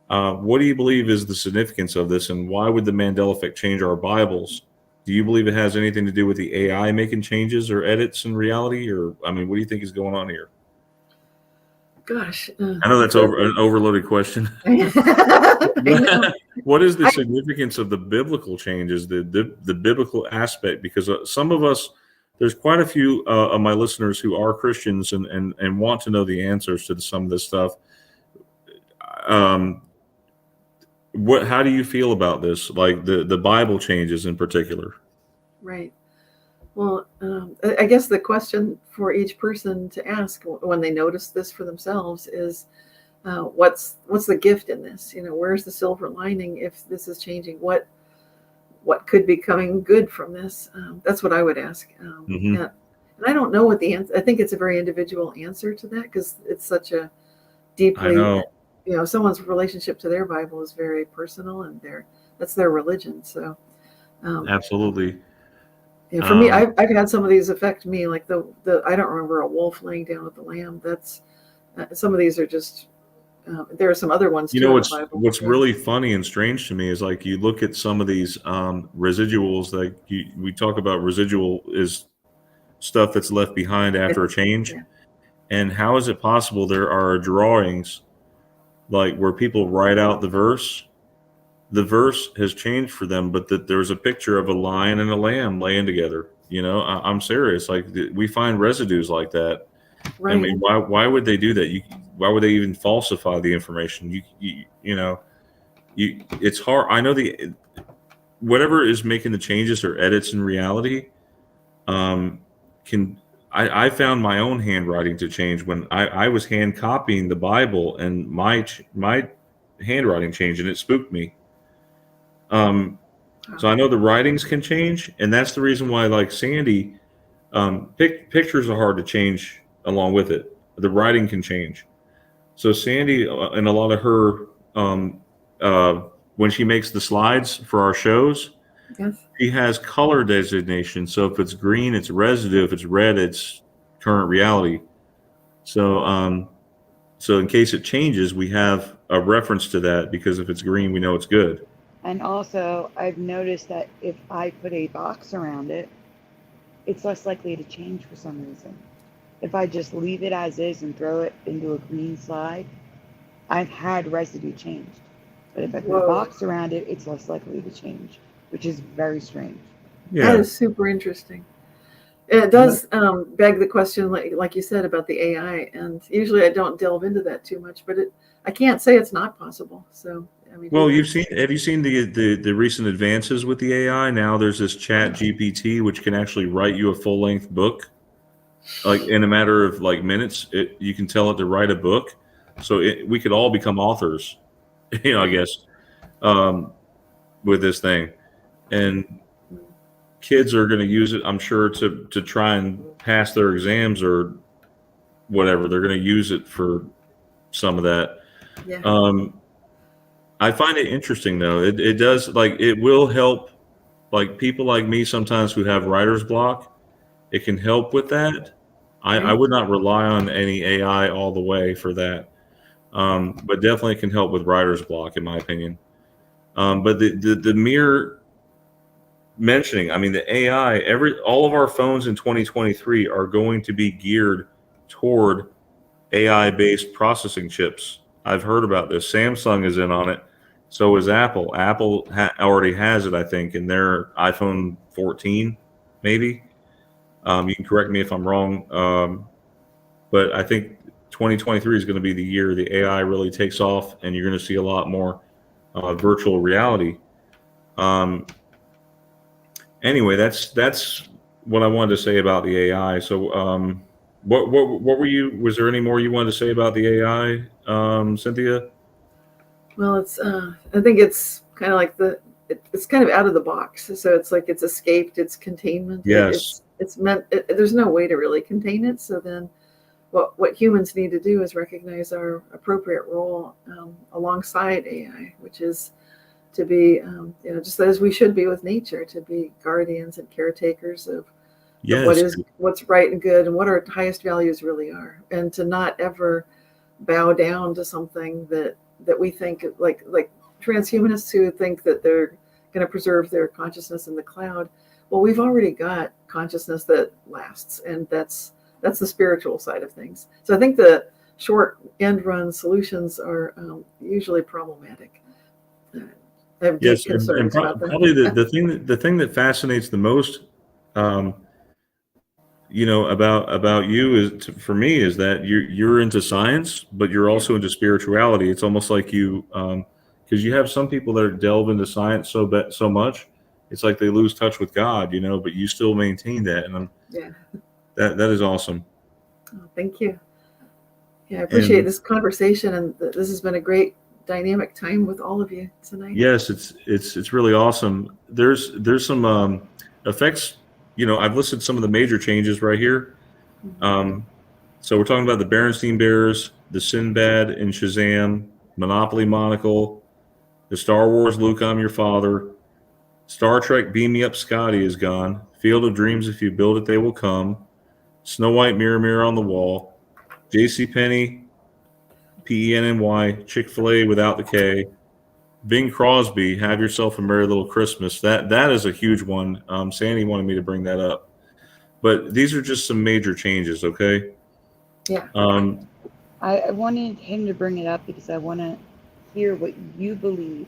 What do you believe is the significance of this, and why would the Mandela effect change our Bibles? Do you believe it has anything to do with the AI making changes or edits in reality? Or, I mean, what do you think is going on here? Gosh. I know that's an overloaded question. What is the significance of the biblical changes, the biblical aspect? Because some of us, there's quite a few of my listeners who are Christians and want to know the answers to some of this stuff. How do you feel about this? Like the Bible changes in particular? Right. Well, I guess the question for each person to ask when they notice this for themselves is, what's the gift in this? Where's the silver lining if this is changing? What could be coming good from this? That's what I would ask. And I don't know what the answer. I think it's a very individual answer to that, because it's such a deeply, I know. Someone's relationship to their Bible is very personal, and that's their religion. So, Absolutely. for me, I've had some of these affect me. Like the I don't remember a wolf laying down with the lamb. That's some of these are just. There are some other ones too. What's really funny and strange to me is, like, you look at some of these residuals. Like we talk about residual is stuff that's left behind after a change. Yeah. And how is it possible there are drawings like where people write out the verse has changed for them, but that there's a picture of a lion and a lamb laying together? I'm serious. Like, we find residues like that. Right. I mean, why would they do that? Why would they even falsify the information? It's hard. I know whatever is making the changes or edits in reality, I found my own handwriting to change when I was hand copying the Bible, and my handwriting changed, and it spooked me. So I know the writings can change, and that's the reason why, like Sandy, pictures are hard to change along with it. The writing can change. So Sandy, and a lot of her, when she makes the slides for our shows, Yes. she has color designation. So if it's green, it's residue. If it's red, it's current reality. So, so in case it changes, we have a reference to that, because if it's green, we know it's good. And also, I've noticed that if I put a box around it, it's less likely to change for some reason. If I just leave it as is and throw it into a green slide, I've had residue changed. But if I put a box around it, it's less likely to change, which is very strange. Yeah. That is super interesting. It does beg the question, like you said, about the AI. And usually I don't delve into that too much, but I can't say it's not possible. So, I mean, Well, have you seen the recent advances with the AI? Now there's this Chat GPT, which can actually write you a full length book, like in a matter of like minutes. You can tell it to write a book, so we could all become authors, I guess, with this thing. And kids are going to use it, I'm sure, to try and pass their exams or whatever. They're going to use it for some of that. Yeah. I find it interesting though. It does, like, it will help, like, people like me sometimes who have writer's block. It can help with that. I would not rely on any AI all the way for that, but definitely can help with writer's block, in my opinion. But the mere mentioning, I mean, the AI, all of our phones in 2023 are going to be geared toward AI-based processing chips. I've heard about this. Samsung is in on it. So is Apple. Apple already has it, I think, in their iPhone 14, maybe. You can correct me if I'm wrong. But I think 2023 is going to be the year the AI really takes off, and you're going to see a lot more virtual reality. Anyway, that's what I wanted to say about the AI. So, what were you? Was there any more you wanted to say about the AI, Cynthia? Well, I think it's kind of like it's kind of out of the box. So it's like it's escaped its containment. Yes. It's meant. There's no way to really contain it. So then, what humans need to do is recognize our appropriate role alongside AI, which is to be, just as we should be with nature, to be guardians and caretakers of what's right and good and what our highest values really are, and to not ever bow down to something that we think like transhumanists who think that they're going to preserve their consciousness in the cloud. Well, we've already got consciousness that lasts, and that's the spiritual side of things. So I think the short end run solutions are usually problematic. I have deep concerns about that. Probably the thing that fascinates the most, about you for me is that you're into science, but you're also into spirituality. It's almost like you, because you have some people that delve into science so much, it's like they lose touch with God, but you still maintain that, and that is awesome. Oh, thank you. Yeah, I appreciate this conversation, and this has been a great dynamic time with all of you tonight. Yes, it's really awesome. There's some effects. I've listed some of the major changes right here. So we're talking about the Berenstein Bears, the Sinbad in Shazam, Monopoly Monocle, the Star Wars Luke, I'm Your Father, Star Trek Beam Me Up Scotty is gone, Field of Dreams, If You Build It They Will Come, Snow White Mirror Mirror on the Wall, JCPenney, PENNY, Chick-fil-A without the K, Bing Crosby, Have Yourself a Merry Little Christmas. That is a huge one. Sandy wanted me to bring that up. But these are just some major changes, okay? Yeah. I wanted him to bring it up because I want to hear what you believe.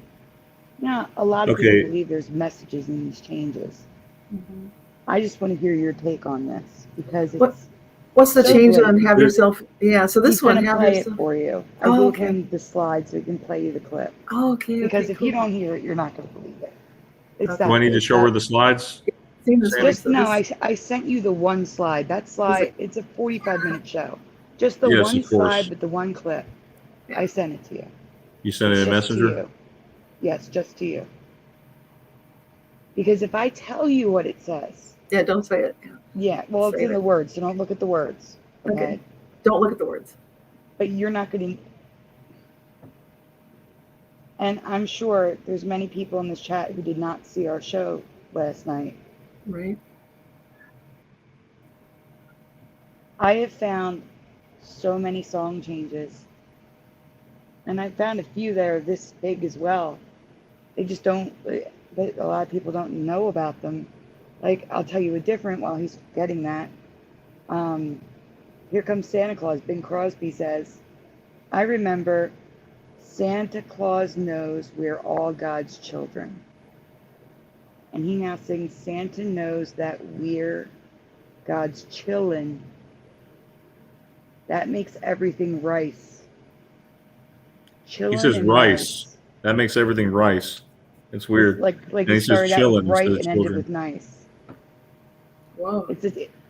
Now, a lot of people believe there's messages in these changes. Mm-hmm. I just want to hear your take on this because it's what's the change on Have Yourself? Yeah, so this one, Have Yourself. It for you. I gave him the slide so he can play you the clip. Oh, okay. Because if you don't hear it, you're not going to believe it. It's Do I need to show her the slides? I sent you the one slide. That slide, it's a 45-minute show. Just the one slide with the one clip. I sent it to you. You sent it in Messenger? Yes, just to you. Because if I tell you what it says. Yeah, don't say it. Yeah, well, it's in the words, so don't look at the words. Okay. Don't look at the words. But you're not going to. And I'm sure there's many people in this chat who did not see our show last night. Right. I have found so many song changes. And I found a few that are this big as well. They just don't, a lot of people don't know about them. Like, I'll tell you a different while he's getting that. Here Comes Santa Claus. Bing Crosby says, I remember Santa Claus knows we're all God's children. And he now sings, Santa knows that we're God's chillin'. That makes everything rice. Chillin'. He says rice. That makes everything rice. It's weird. Like he started out with right and ended with nice. Whoa.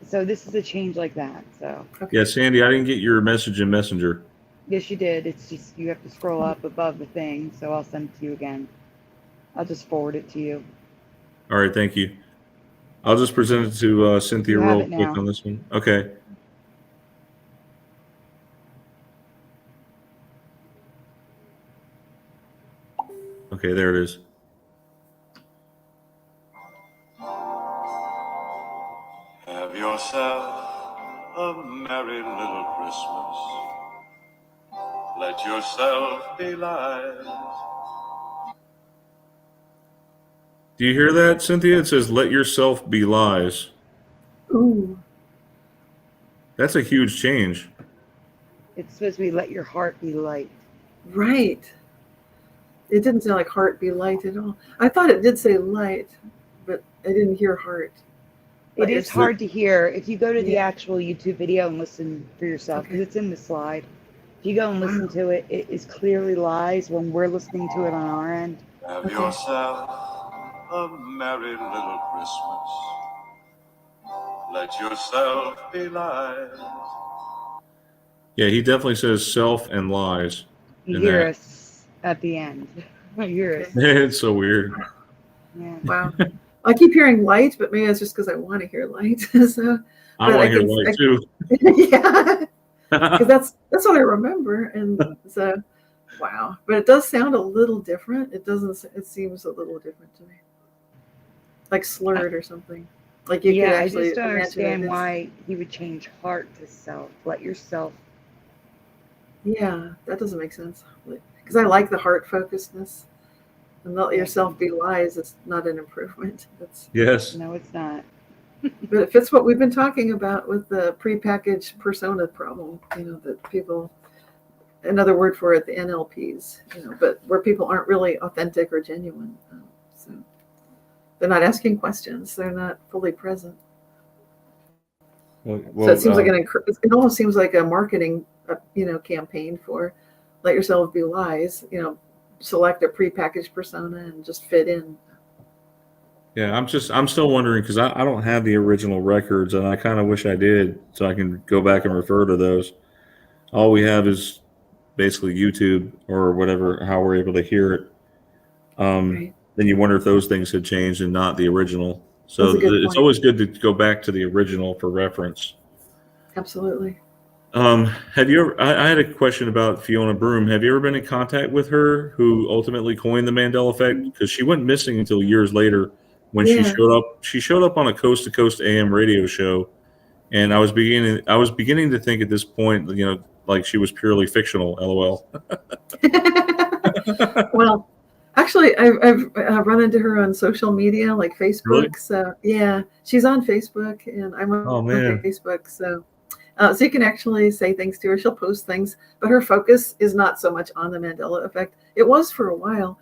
So this is a change like that. So. Okay. Yeah, Sandy, I didn't get your message in Messenger. Yes, you did. It's just you have to scroll up above the thing. So I'll send it to you again. I'll just forward it to you. All right, thank you. I'll just present it to Cynthia You have real it quick now. on this one. Okay. Okay, there it is. Have yourself a merry little Christmas. Let yourself be light. Do you hear that, Cynthia? It says, "Let yourself be lies." Ooh. That's a huge change. It's supposed to be let your heart be light. Right. It didn't sound like heart be light at all. I thought it did say light, but I didn't hear heart. It is hard to hear. If you go to the Yeah. actual YouTube video and listen for yourself, because it's in the slide. If you go and listen to it, it is clearly lies when we're listening to it on our end. Have yourself a merry little Christmas. Let yourself be light. Yeah, he definitely says self and lies. You in hear that. us at the end. You hear us. It's so weird. Yeah. Wow. I keep hearing light, but maybe that's just because I want to hear light. So, I want to hear light too. Yeah, because that's what I remember, and so wow. But it does sound a little different. It doesn't. It seems a little different to me, like slurred or something. Like you could Yeah, I actually just don't imagine understand it. why he would change heart to self. Let yourself. Yeah, that doesn't make sense. Because I like the heart focusedness. And let yourself be lies. It's not an improvement. That's Yes. No, it's not. but it fits what we've been talking about with the prepackaged persona problem. You know, that people, another word for it, the NLPs. You know, but where people aren't really authentic or genuine. So they're not asking questions. They're not fully present. Well, So it seems like it almost seems like a marketing, campaign for let yourself be lies. You know, select a prepackaged persona and just fit in. Yeah, I'm still wondering because I don't have the original records and I kind of wish I did so I can go back and refer to those. All we have is basically YouTube or whatever, how we're able to hear it. Right. Then you wonder if those things had changed and not the original. So That's a good it's point. always good to go back to the original for reference. Absolutely. Have you ever, I had a question about Fiona Broom. Have you ever been in contact with her who ultimately coined the Mandela effect? Because she went missing until years later when she Yeah. showed up on a coast to coast AM radio show. And I was beginning to think at this point, like she was purely fictional, LOL. Well, actually, I've run into her on social media, like Facebook. Really? So yeah, she's on Facebook, and I'm Oh, on man. Facebook. So you can actually say things to her. She'll post things, but her focus is not so much on the Mandela effect. It was for a while,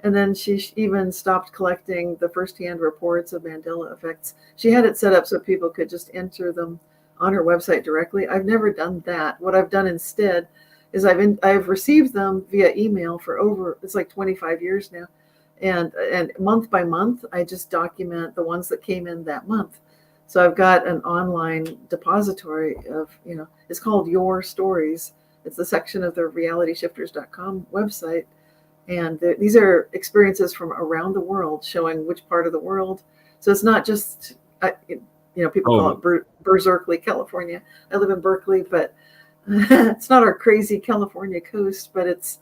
and then she even stopped collecting the firsthand reports of Mandela effects. She had it set up so people could just enter them on her website directly. I've never done that. What I've done instead is I've received them via email for it's like 25 years now, and month by month I just document the ones that came in that month. So I've got an online depository of, it's called Your Stories. It's the section of the realityshifters.com website. And these are experiences from around the world showing which part of the world. So it's not just, people call it Berkeley, California. I live in Berkeley, but it's not our crazy California coast, but it's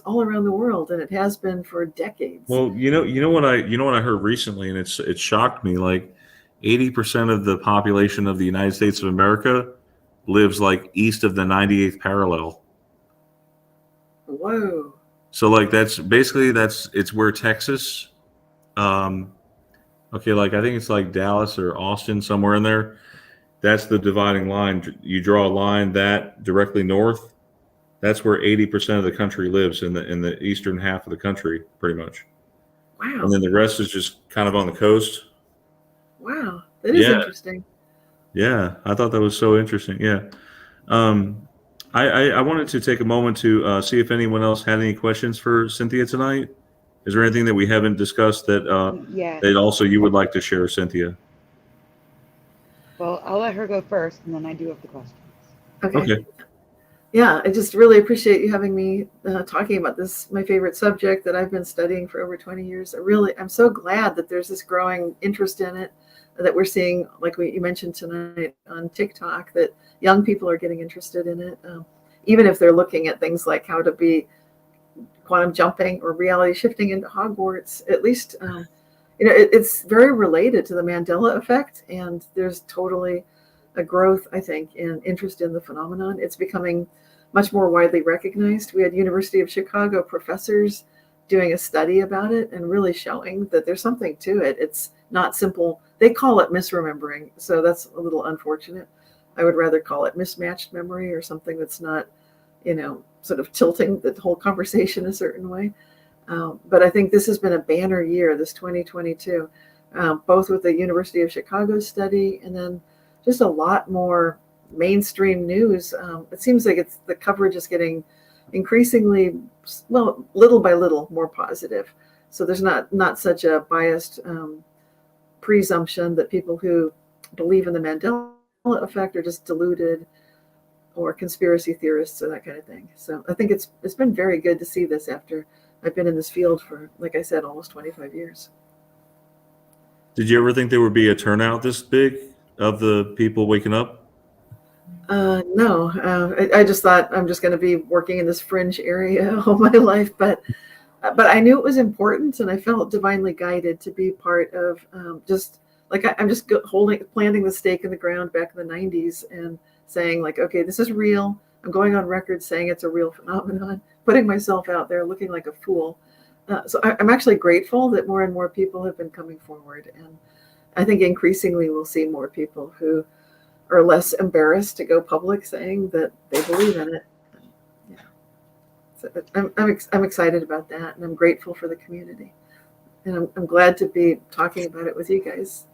all around the world, and it has been for decades. Well, you know what I heard recently, and it shocked me. Like 80% of the population of the United States of America lives like east of the 98th parallel. Whoa. So like it's where Texas, okay, like I think it's like Dallas or Austin, somewhere in there. That's the dividing line. You draw a line that directly north. That's where 80% of the country lives in the eastern half of the country, pretty much. Wow. And then the rest is just kind of on the coast. Wow, that is interesting. Yeah, I thought that was so interesting. Yeah. I wanted to take a moment to see if anyone else had any questions for Cynthia tonight. Is there anything that we haven't discussed that Yes. that also you would like to share, Cynthia? Well, I'll let her go first, and then I do have the questions. Okay. Yeah, I just really appreciate you having me talking about this, my favorite subject that I've been studying for over 20 years. I'm so glad that there's this growing interest in it, that we're seeing, like you mentioned tonight on TikTok, that young people are getting interested in it, even if they're looking at things like how to be quantum jumping or reality shifting into Hogwarts. At least, it's very related to the Mandela effect, and there's totally a growth, I think, in interest in the phenomenon. It's becoming much more widely recognized. We had University of Chicago professors doing a study about it and really showing that there's something to it. It's not simple. They call it misremembering, so that's a little unfortunate. I would rather call it mismatched memory or something that's not, sort of tilting the whole conversation a certain way. But I think this has been a banner year, this 2022, both with the University of Chicago study and then just a lot more mainstream news. It seems like the coverage is getting increasingly, well, little by little, more positive. So there's not such a biased presumption that people who believe in the Mandela effect are just deluded or conspiracy theorists or that kind of thing. So I think it's been very good to see this after I've been in this field for, like I said, almost 25 years. Did you ever think there would be a turnout this big of the people waking up? No, I just thought I'm just going to be working in this fringe area all my life, but I knew it was important, and I felt divinely guided to be part of just like I'm just planting the stake in the ground back in the 90s and saying like, okay, this is real. I'm going on record saying it's a real phenomenon, putting myself out there looking like a fool. So I'm actually grateful that more and more people have been coming forward, and I think increasingly we'll see more people who are less embarrassed to go public saying that they believe in it. Yeah. So I'm excited about that, and I'm grateful for the community, and I'm glad to be talking about it with you guys.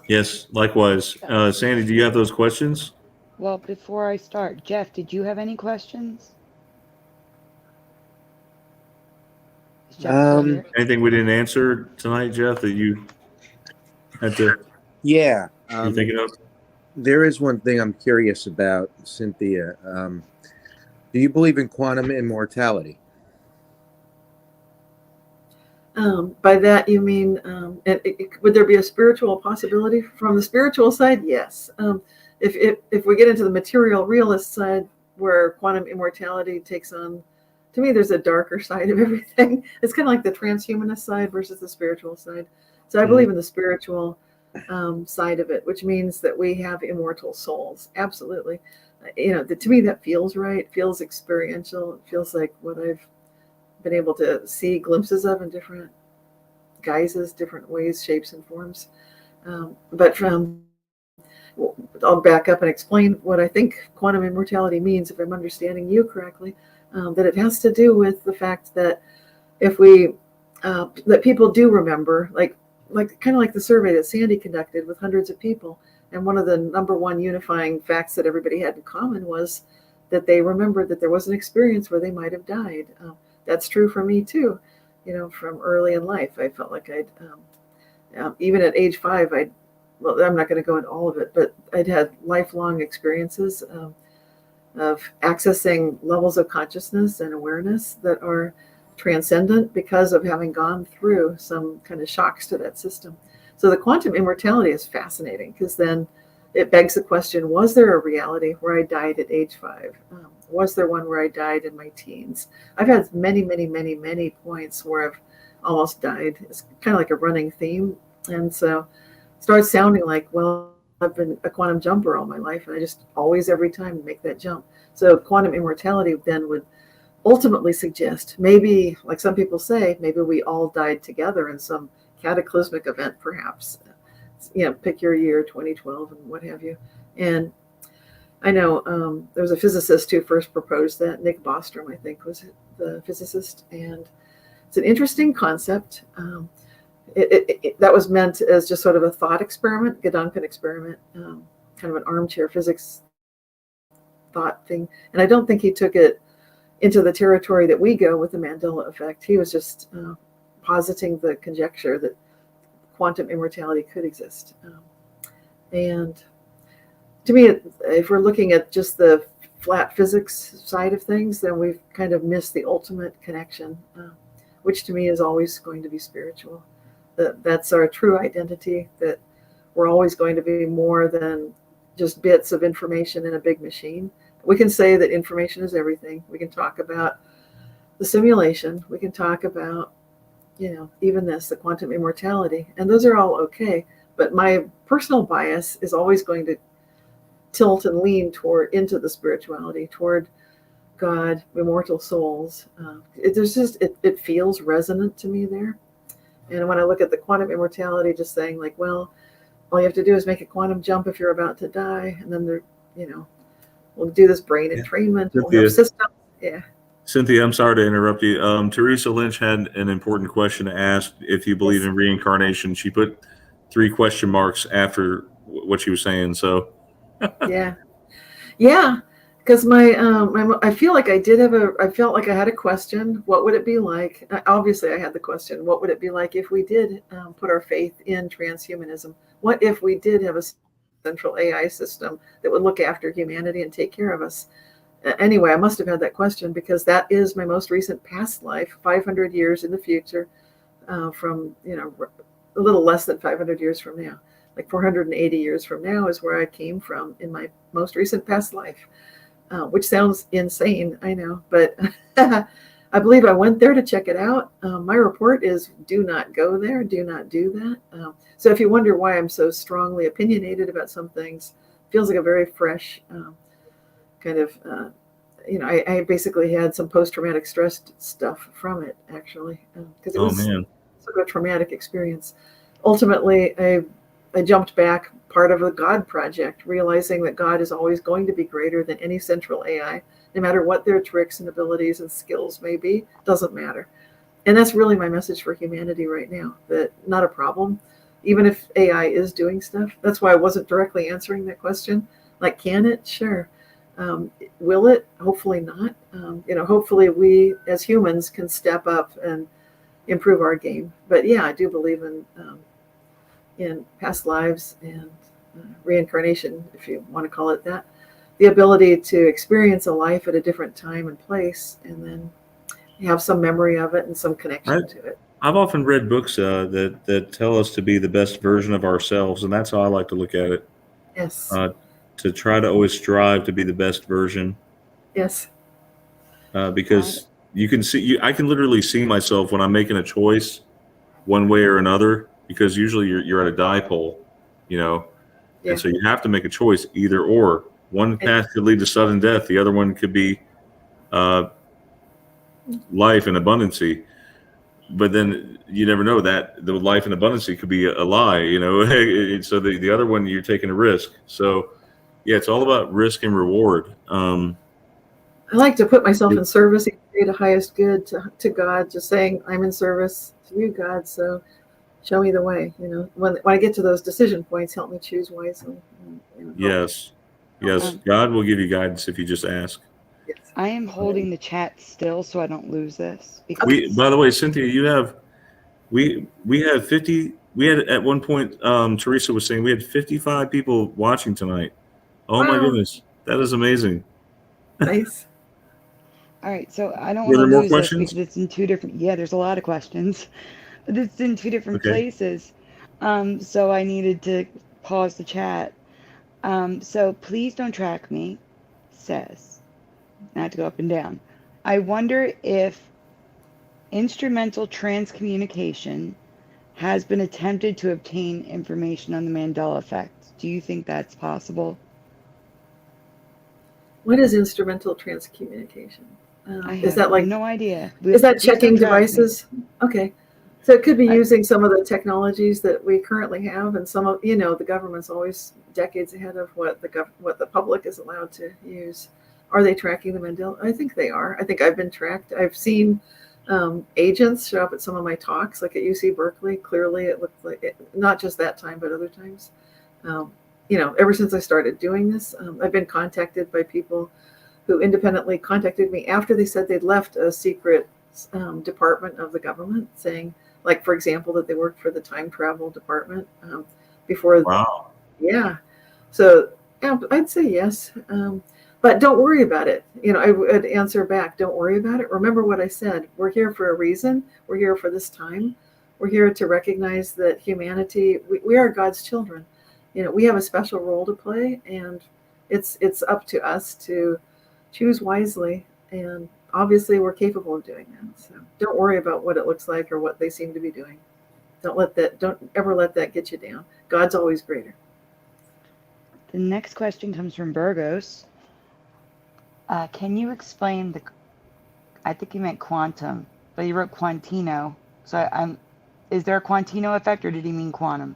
Yes, likewise. Sandy, do you have those questions? Well, before I start, Jeff, did you have any questions? Is Jeff still here? Anything we didn't answer tonight, Jeff, that you had to? Yeah. You're thinking of? There is one thing I'm curious about, Cynthia. Do you believe in quantum immortality? By that you mean, would there be a spiritual possibility from the spiritual side? Yes. If we get into the material realist side, where quantum immortality takes on, to me, there's a darker side of everything. It's kind of like the transhumanist side versus the spiritual side. So I believe in the spiritual side of it, which means that we have immortal souls. Absolutely. To me, that feels right, feels experiential. It feels like what I've been able to see glimpses of in different guises, different ways, shapes, and forms. But I'll back up and explain what I think quantum immortality means, if I'm understanding you correctly, that it has to do with the fact that if we, that people do remember, like kind of like the survey that Sandy conducted with hundreds of people. And one of the number one unifying facts that everybody had in common was that they remembered that there was an experience where they might have died. That's true for me too. From early in life, I felt like I'd, even at age 5, well, I'm not going to go into all of it, but I'd had lifelong experiences of accessing levels of consciousness and awareness that are transcendent because of having gone through some kind of shocks to that system. So the quantum immortality is fascinating because then it begs the question, was there a reality where I died at age 5? Was there one where I died in my teens? I've had many, many, many, many points where I've almost died. It's kind of like a running theme. And so it starts sounding like, well, I've been a quantum jumper all my life, and I just always, every time, make that jump. So quantum immortality then would ultimately suggest, maybe, like some people say, maybe we all died together in some cataclysmic event, perhaps. Pick your year, 2012 and what have you. And I know there was a physicist who first proposed that. Nick Bostrom, I think, was the physicist. And it's an interesting concept. That was meant as just sort of a thought experiment, Gedanken experiment, kind of an armchair physics thought thing. And I don't think he took it into the territory that we go with the Mandela effect. He was just positing the conjecture that quantum immortality could exist. And to me, if we're looking at just the flat physics side of things, then we've kind of missed the ultimate connection, which to me is always going to be spiritual. that's our true identity, that we're always going to be more than just bits of information in a big machine. We can say that information is everything. We can talk about the simulation. We can talk about, even this, the quantum immortality. And those are all okay. But my personal bias is always going to tilt and lean into the spirituality, toward God, immortal souls. It feels resonant to me there. And when I look at the quantum immortality, just saying like, well, all you have to do is make a quantum jump if you're about to die, and then we'll do this brain entrainment. We'll have systems. Yeah. Cynthia, I'm sorry to interrupt you. Teresa Lynch had an important question to ask. If you believe in reincarnation, she put 3 question marks after what she was saying. So. Yeah. Because I feel like I felt like I had a question. What would it be like? Obviously, I had the question. What would it be like if we did put our faith in transhumanism? What if we did have a central AI system that would look after humanity and take care of us? Anyway, I must have had that question because that is my most recent past life, 500 years in the future, from a little less than 500 years from now. Like 480 years from now is where I came from in my most recent past life, which sounds insane, I know, but I believe I went there to check it out. My report is do not go there, do not do that. So if you wonder why I'm so strongly opinionated about some things, it feels like a very fresh kind of, I basically had some post-traumatic stress stuff from it, actually, because it was sort of a traumatic experience. Ultimately, I jumped back, part of the God project, realizing that God is always going to be greater than any central AI, no matter what their tricks and abilities and skills may be, doesn't matter. And that's really my message for humanity right now, that not a problem, even if AI is doing stuff. That's why I wasn't directly answering that question. Like, can it? Sure. Will it? Hopefully not. Hopefully we as humans can step up and improve our game. But yeah, I do believe in past lives and reincarnation, if you want to call it that, the ability to experience a life at a different time and place, and then have some memory of it and some connection to it. I've often read books that tell us to be the best version of ourselves, and that's how I like to look at it. Yes. To try to always strive to be the best version. Yes. Because you can see, I can literally see myself when I'm making a choice, one way or another. Because usually you're at a dipole, and so you have to make a choice, either or. One path could lead to sudden death. The other one could be life and abundancy. But then you never know that the life and abundancy could be a lie, So the other one, you're taking a risk. So yeah, it's all about risk and reward. I like to put myself in service, create the highest good to God, just saying I'm in service to you, God. So show me the way, when I get to those decision points, help me choose wisely. Yes. God will give you guidance if you just ask. Yes. I am holding the chat still so I don't lose this. By the way, Cynthia, we had 50. We had at one point, Teresa was saying we had 55 people watching tonight. Oh my goodness, that is amazing. Nice. All right, so I don't want to lose this because it's in 2 different. Yeah, there's a lot of questions. But it's in 2 different places. So I needed to pause the chat. So please don't track me, says. I have to go up and down. I wonder if instrumental transcommunication has been attempted to obtain information on the Mandela effect. Do you think that's possible? What is instrumental transcommunication? Is that like no idea? Is that checking devices? Okay. So it could be using some of the technologies that we currently have, and some of the government's always decades ahead of what the public is allowed to use. Are they tracking the Mandela? I think they are. I think I've been tracked. I've seen agents show up at some of my talks, like at UC Berkeley. Clearly, it looked like it, not just that time, but other times. Ever since I started doing this, I've been contacted by people who independently contacted me after they said they'd left a secret department of the government, saying, like, for example, that they worked for the time travel department before. Wow. Yeah. So I'd say yes. But don't worry about it. I would answer back, don't worry about it. Remember what I said. We're here for a reason. We're here for this time. We're here to recognize that humanity, we are God's children. We have a special role to play, and it's up to us to choose wisely. And obviously, we're capable of doing that. So don't worry about what it looks like or what they seem to be doing. Don't ever let that get you down. God's always greater. The next question comes from Burgos. Can you explain I think you meant quantum, but you wrote quantino. So is there a quantino effect, or did he mean quantum?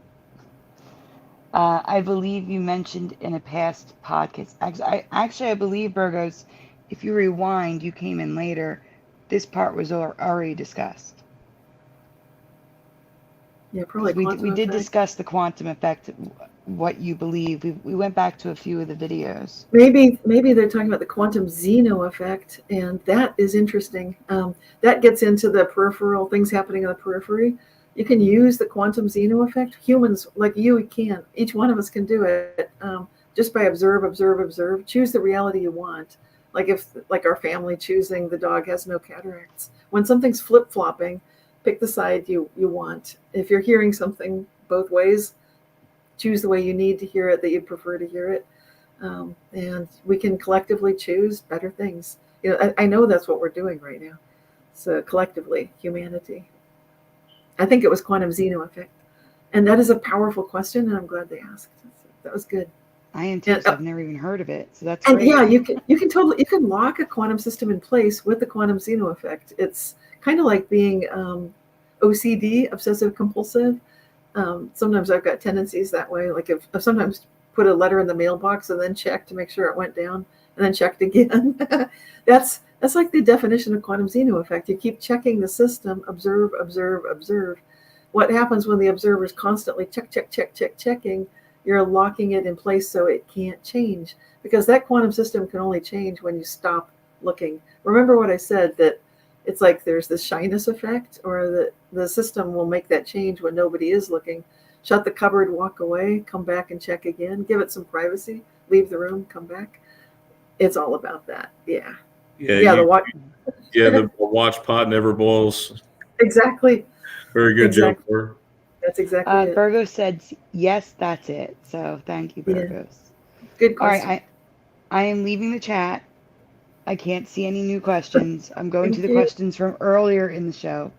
I believe you mentioned in a past podcast. I believe, Burgos, if you rewind, you came in later. This part was already discussed. Yeah, probably. We did discuss the quantum effect, what you believe. We went back to a few of the videos. Maybe they're talking about the quantum Zeno effect, and that is interesting. That gets into the peripheral things happening in the periphery. You can use the quantum Zeno effect. Humans like you can. Each one of us can do it just by observe. Choose the reality you want. Like our family choosing the dog has no cataracts. When something's flip-flopping, pick the side you want. If you're hearing something both ways, choose the way you need to hear it, that you prefer to hear it. And we can collectively choose better things. I know that's what we're doing right now. So collectively, humanity. I think it was quantum Zeno effect. And that is a powerful question, and I'm glad they asked. That was good. I am too. I've never even heard of it. So that's and great. Yeah, you can lock a quantum system in place with the quantum Zeno effect. It's kind of like being OCD, obsessive compulsive. Sometimes I've got tendencies that way. Like if sometimes put a letter in the mailbox and then check to make sure it went down, and then checked again. That's like the definition of quantum Zeno effect. You keep checking the system, observe. What happens when the observer is constantly checking? You're locking it in place so it can't change, because that quantum system can only change when you stop looking. Remember what I said, that it's like there's this shyness effect, or the system will make that change when nobody is looking. Shut the cupboard, walk away, come back and check again, give it some privacy, leave the room, come back. It's all about that. Yeah. The watch pot never boils. Exactly. Very good joke. That's exactly it. Virgo said, yes, that's it. So thank you, Virgos. Yeah. Good question. All right, I am leaving the chat. I can't see any new questions. I'm going to the questions from earlier in the show.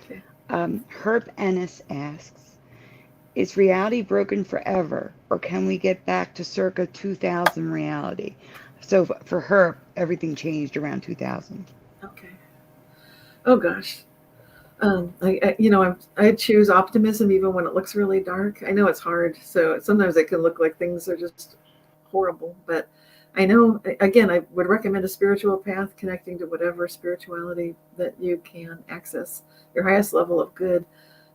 Okay. Herb Ennis asks, is reality broken forever, or can we get back to circa 2000 reality? So for her, everything changed around 2000. Okay. Oh gosh. I choose optimism even when it looks really dark. I know it's hard, so sometimes it can look like things are just horrible. But I know, again, I would recommend a spiritual path connecting to whatever spirituality that you can access, your highest level of good.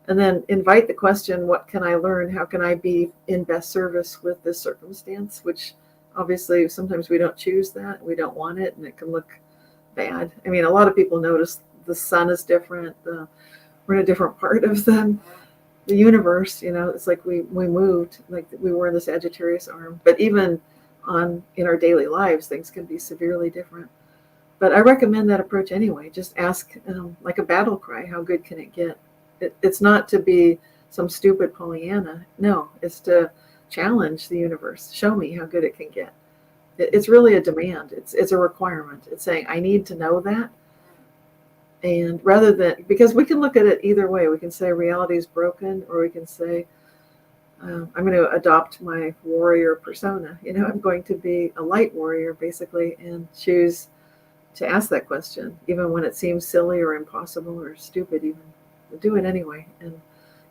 And then invite the question, what can I learn? How can I be in best service with this circumstance? Which obviously sometimes we don't choose that. We don't want it, and it can look bad. I mean, a lot of people notice the sun is different. We're in a different part of the universe. It's like we moved, like we were in the Sagittarius arm. But even in our daily lives, things can be severely different. But I recommend that approach anyway. Just ask, like a battle cry, how good can it get? It's not to be some stupid Pollyanna. No, it's to challenge the universe. Show me how good it can get. It's really a demand. It's a requirement. It's saying, I need to know that. And rather than, because we can look at it either way. We can say reality is broken, or we can say, I'm going to adopt my warrior persona. I'm going to be a light warrior, basically, and choose to ask that question, even when it seems silly or impossible or stupid even. Do it anyway. And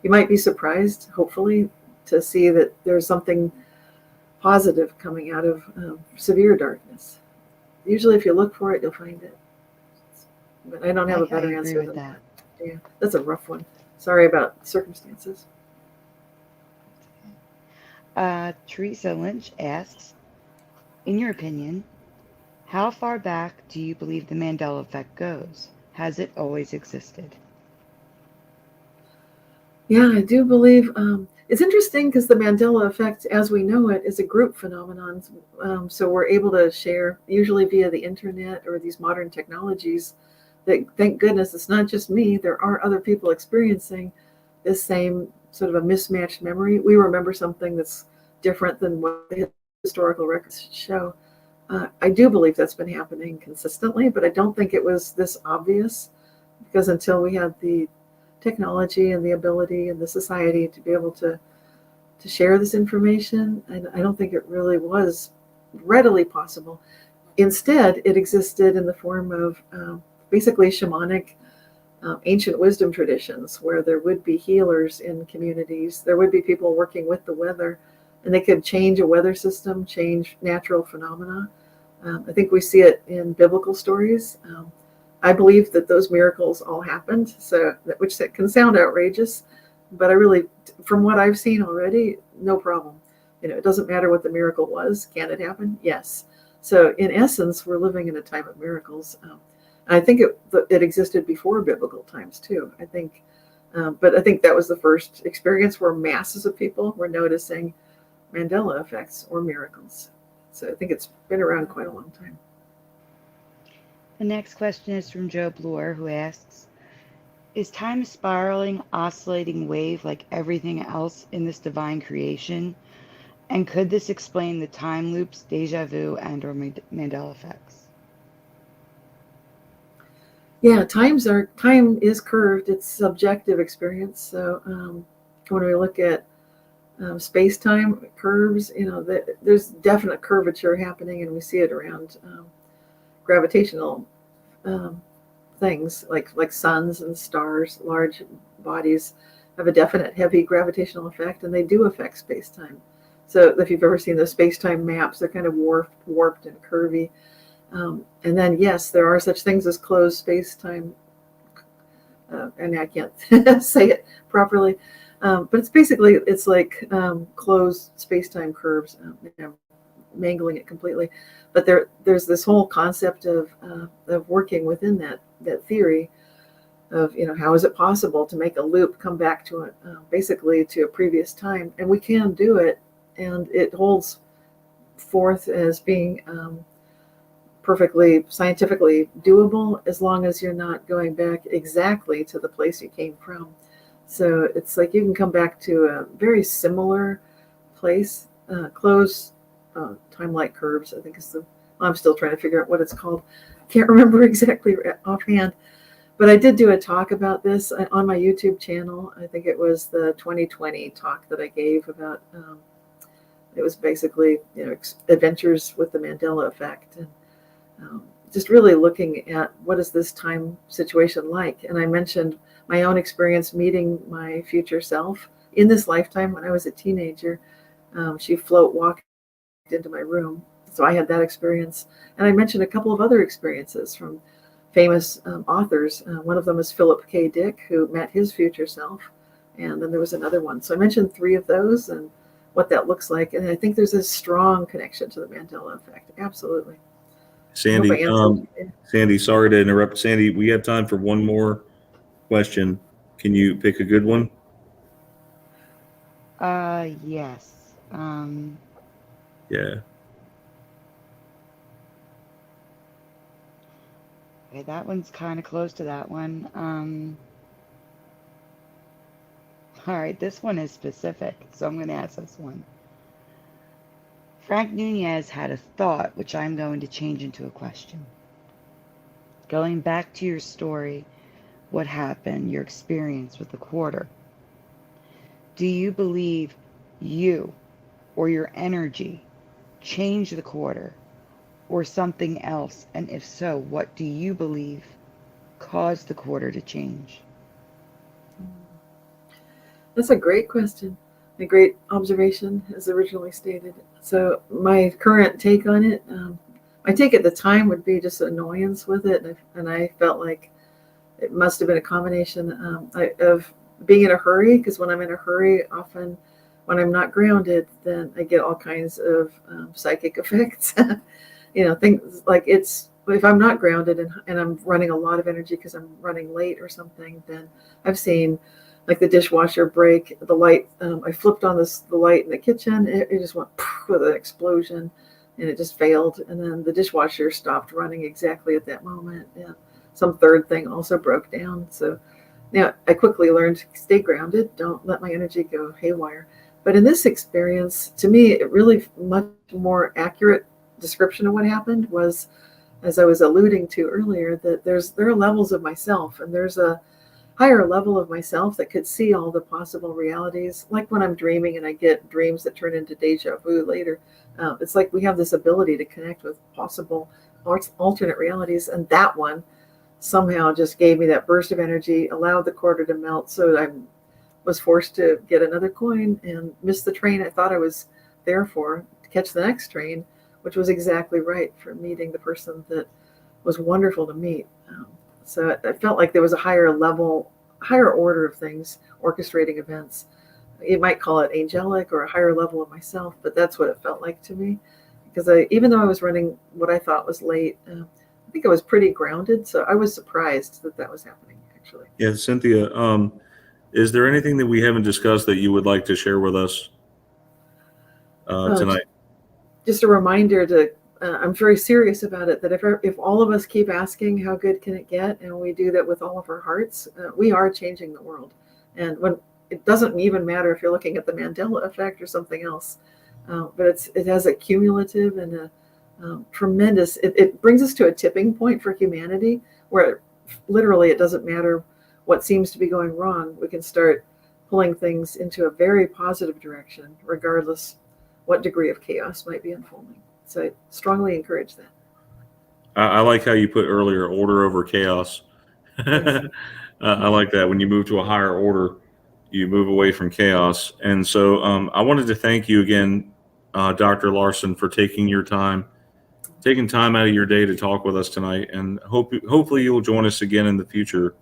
you might be surprised, hopefully, to see that there's something positive coming out of severe darkness. Usually if you look for it, you'll find it. But I don't have a better answer than that. Yeah, that's a rough one. Sorry about circumstances. Teresa Lynch asks, in your opinion, how far back do you believe the Mandela effect goes? Has it always existed? Yeah, I do believe it's interesting, because the Mandela effect, as we know it, is a group phenomenon. So we're able to share, usually via the internet or these modern technologies, that, thank goodness, it's not just me. There are other people experiencing this same sort of a mismatched memory. We remember something that's different than what the historical records show. I do believe that's been happening consistently, but I don't think it was this obvious, because until we had the technology and the ability and the society to be able to share this information, and I don't think it really was readily possible. Instead, it existed in the form of basically shamanic ancient wisdom traditions, where there would be healers in communities. There would be people working with the weather, and they could change a weather system, change natural phenomena. I think we see it in biblical stories. I believe that those miracles all happened, which can sound outrageous, but I really, from what I've seen already, no problem. It doesn't matter what the miracle was. Can it happen? Yes. So in essence, we're living in a time of miracles. I think it existed before biblical times too. I think, but I think that was the first experience where masses of people were noticing Mandela effects or miracles. So I think it's been around quite a long time. The next question is from Joe Bloor, who asks, is time a spiraling, oscillating wave like everything else in this divine creation? And could this explain the time loops, deja vu, and or Mandela effects? Yeah, time is curved. It's subjective experience. So when we look at space-time curves, there's definite curvature happening, and we see it around gravitational things like suns and stars. Large bodies have a definite heavy gravitational effect, and they do affect space-time. So if you've ever seen those space-time maps, they're kind of warped and curvy. And then, yes, there are such things as closed space-time, and I can't say it properly, but it's like closed space-time curves, mangling it completely. But there's this whole concept of working within that theory of, how is it possible to make a loop come back to basically to a previous time, and we can do it, and it holds forth as being perfectly scientifically doable, as long as you're not going back exactly to the place you came from. So it's like you can come back to a very similar place. Closed time-like curves, I think I'm still trying to figure out what it's called. Can't remember exactly offhand. But I did do a talk about this on my YouTube channel. I think it was the 2020 talk that I gave about, it was basically, adventures with the Mandela effect, and just really looking at what is this time situation like. And I mentioned my own experience meeting my future self in this lifetime when I was a teenager. She walked into my room. So I had that experience. And I mentioned a couple of other experiences from famous authors. One of them is Philip K. Dick, who met his future self. And then there was another one. So I mentioned 3 of those and what that looks like. And I think there's a strong connection to the Mandela effect. Absolutely. Sandy, sorry to interrupt. Sandy, we have time for one more question. Can you pick a good one? Yes. Yeah. Okay, that one's kind of close to that one. All right, this one is specific, so I'm going to ask this one. Frank Nunez had a thought, which I'm going to change into a question. Going back to your story, what happened, your experience with the quarter. Do you believe you or your energy changed the quarter or something else? And if so, what do you believe caused the quarter to change? That's a great question. A great observation, as originally stated. So my current take on it, my take at the time would be just annoyance with it, and I felt like it must have been a combination of being in a hurry, because when I'm in a hurry, often when I'm not grounded, then I get all kinds of psychic effects. Things like if I'm not grounded and I'm running a lot of energy because I'm running late or something, then I've seen like the dishwasher break, the light. I flipped on the light in the kitchen. It just went with an explosion, and it just failed. And then the dishwasher stopped running exactly at that moment. And some third thing also broke down. So Now, I quickly learned to stay grounded, don't let my energy go haywire. But in this experience, to me, it really much more accurate description of what happened was, as I was alluding to earlier, that there are levels of myself, and there's a higher level of myself that could see all the possible realities. Like when I'm dreaming and I get dreams that turn into deja vu later, it's like we have this ability to connect with possible alternate realities, and that one somehow just gave me that burst of energy, allowed the quarter to melt, so I was forced to get another coin and miss the train I thought I was there for, to catch the next train, which was exactly right for meeting the person that was wonderful to meet. So I felt like there was a higher level, higher order of things orchestrating events. You might call it angelic or a higher level of myself, but that's what it felt like to me. Because even though I was running what I thought was late, I think I was pretty grounded, so I was surprised that that was happening, actually. Yeah, Cynthia, is there anything that we haven't discussed that you would like to share with us tonight? Just a reminder to, I'm very serious about it, that if all of us keep asking how good can it get, and we do that with all of our hearts, we are changing the world. And when it doesn't even matter if you're looking at the Mandela effect or something else, but it has a cumulative and a tremendous, it brings us to a tipping point for humanity where literally it doesn't matter what seems to be going wrong. We can start pulling things into a very positive direction, regardless what degree of chaos might be unfolding. So I strongly encourage that. I like how you put earlier order over chaos. Yes. I like that. When you move to a higher order, you move away from chaos. And so I wanted to thank you again, Dr. Larson, for taking time out of your day to talk with us tonight. And hopefully you'll join us again in the future.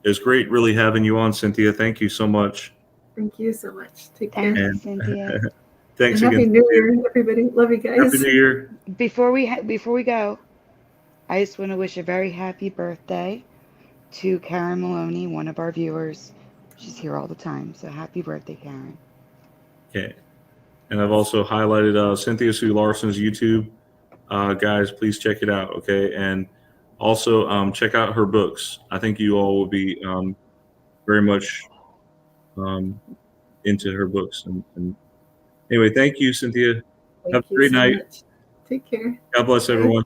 It's great really having you on, Cynthia. Thank you so much. Thank you so much. Take care. Thanks, Cynthia. Thanks and again. Happy New Year, everybody. Love you guys. Happy New Year. Before we go, I just want to wish a very happy birthday to Karen Maloney, one of our viewers. She's here all the time, so happy birthday, Karen. Okay. And I've also highlighted Cynthia Sue Larson's YouTube. Guys, please check it out, okay? And also check out her books. I think you all will be very much into her books. And anyway, thank you, Cynthia. Have Thank a you great so night. much. Take care. God bless Bye. everyone.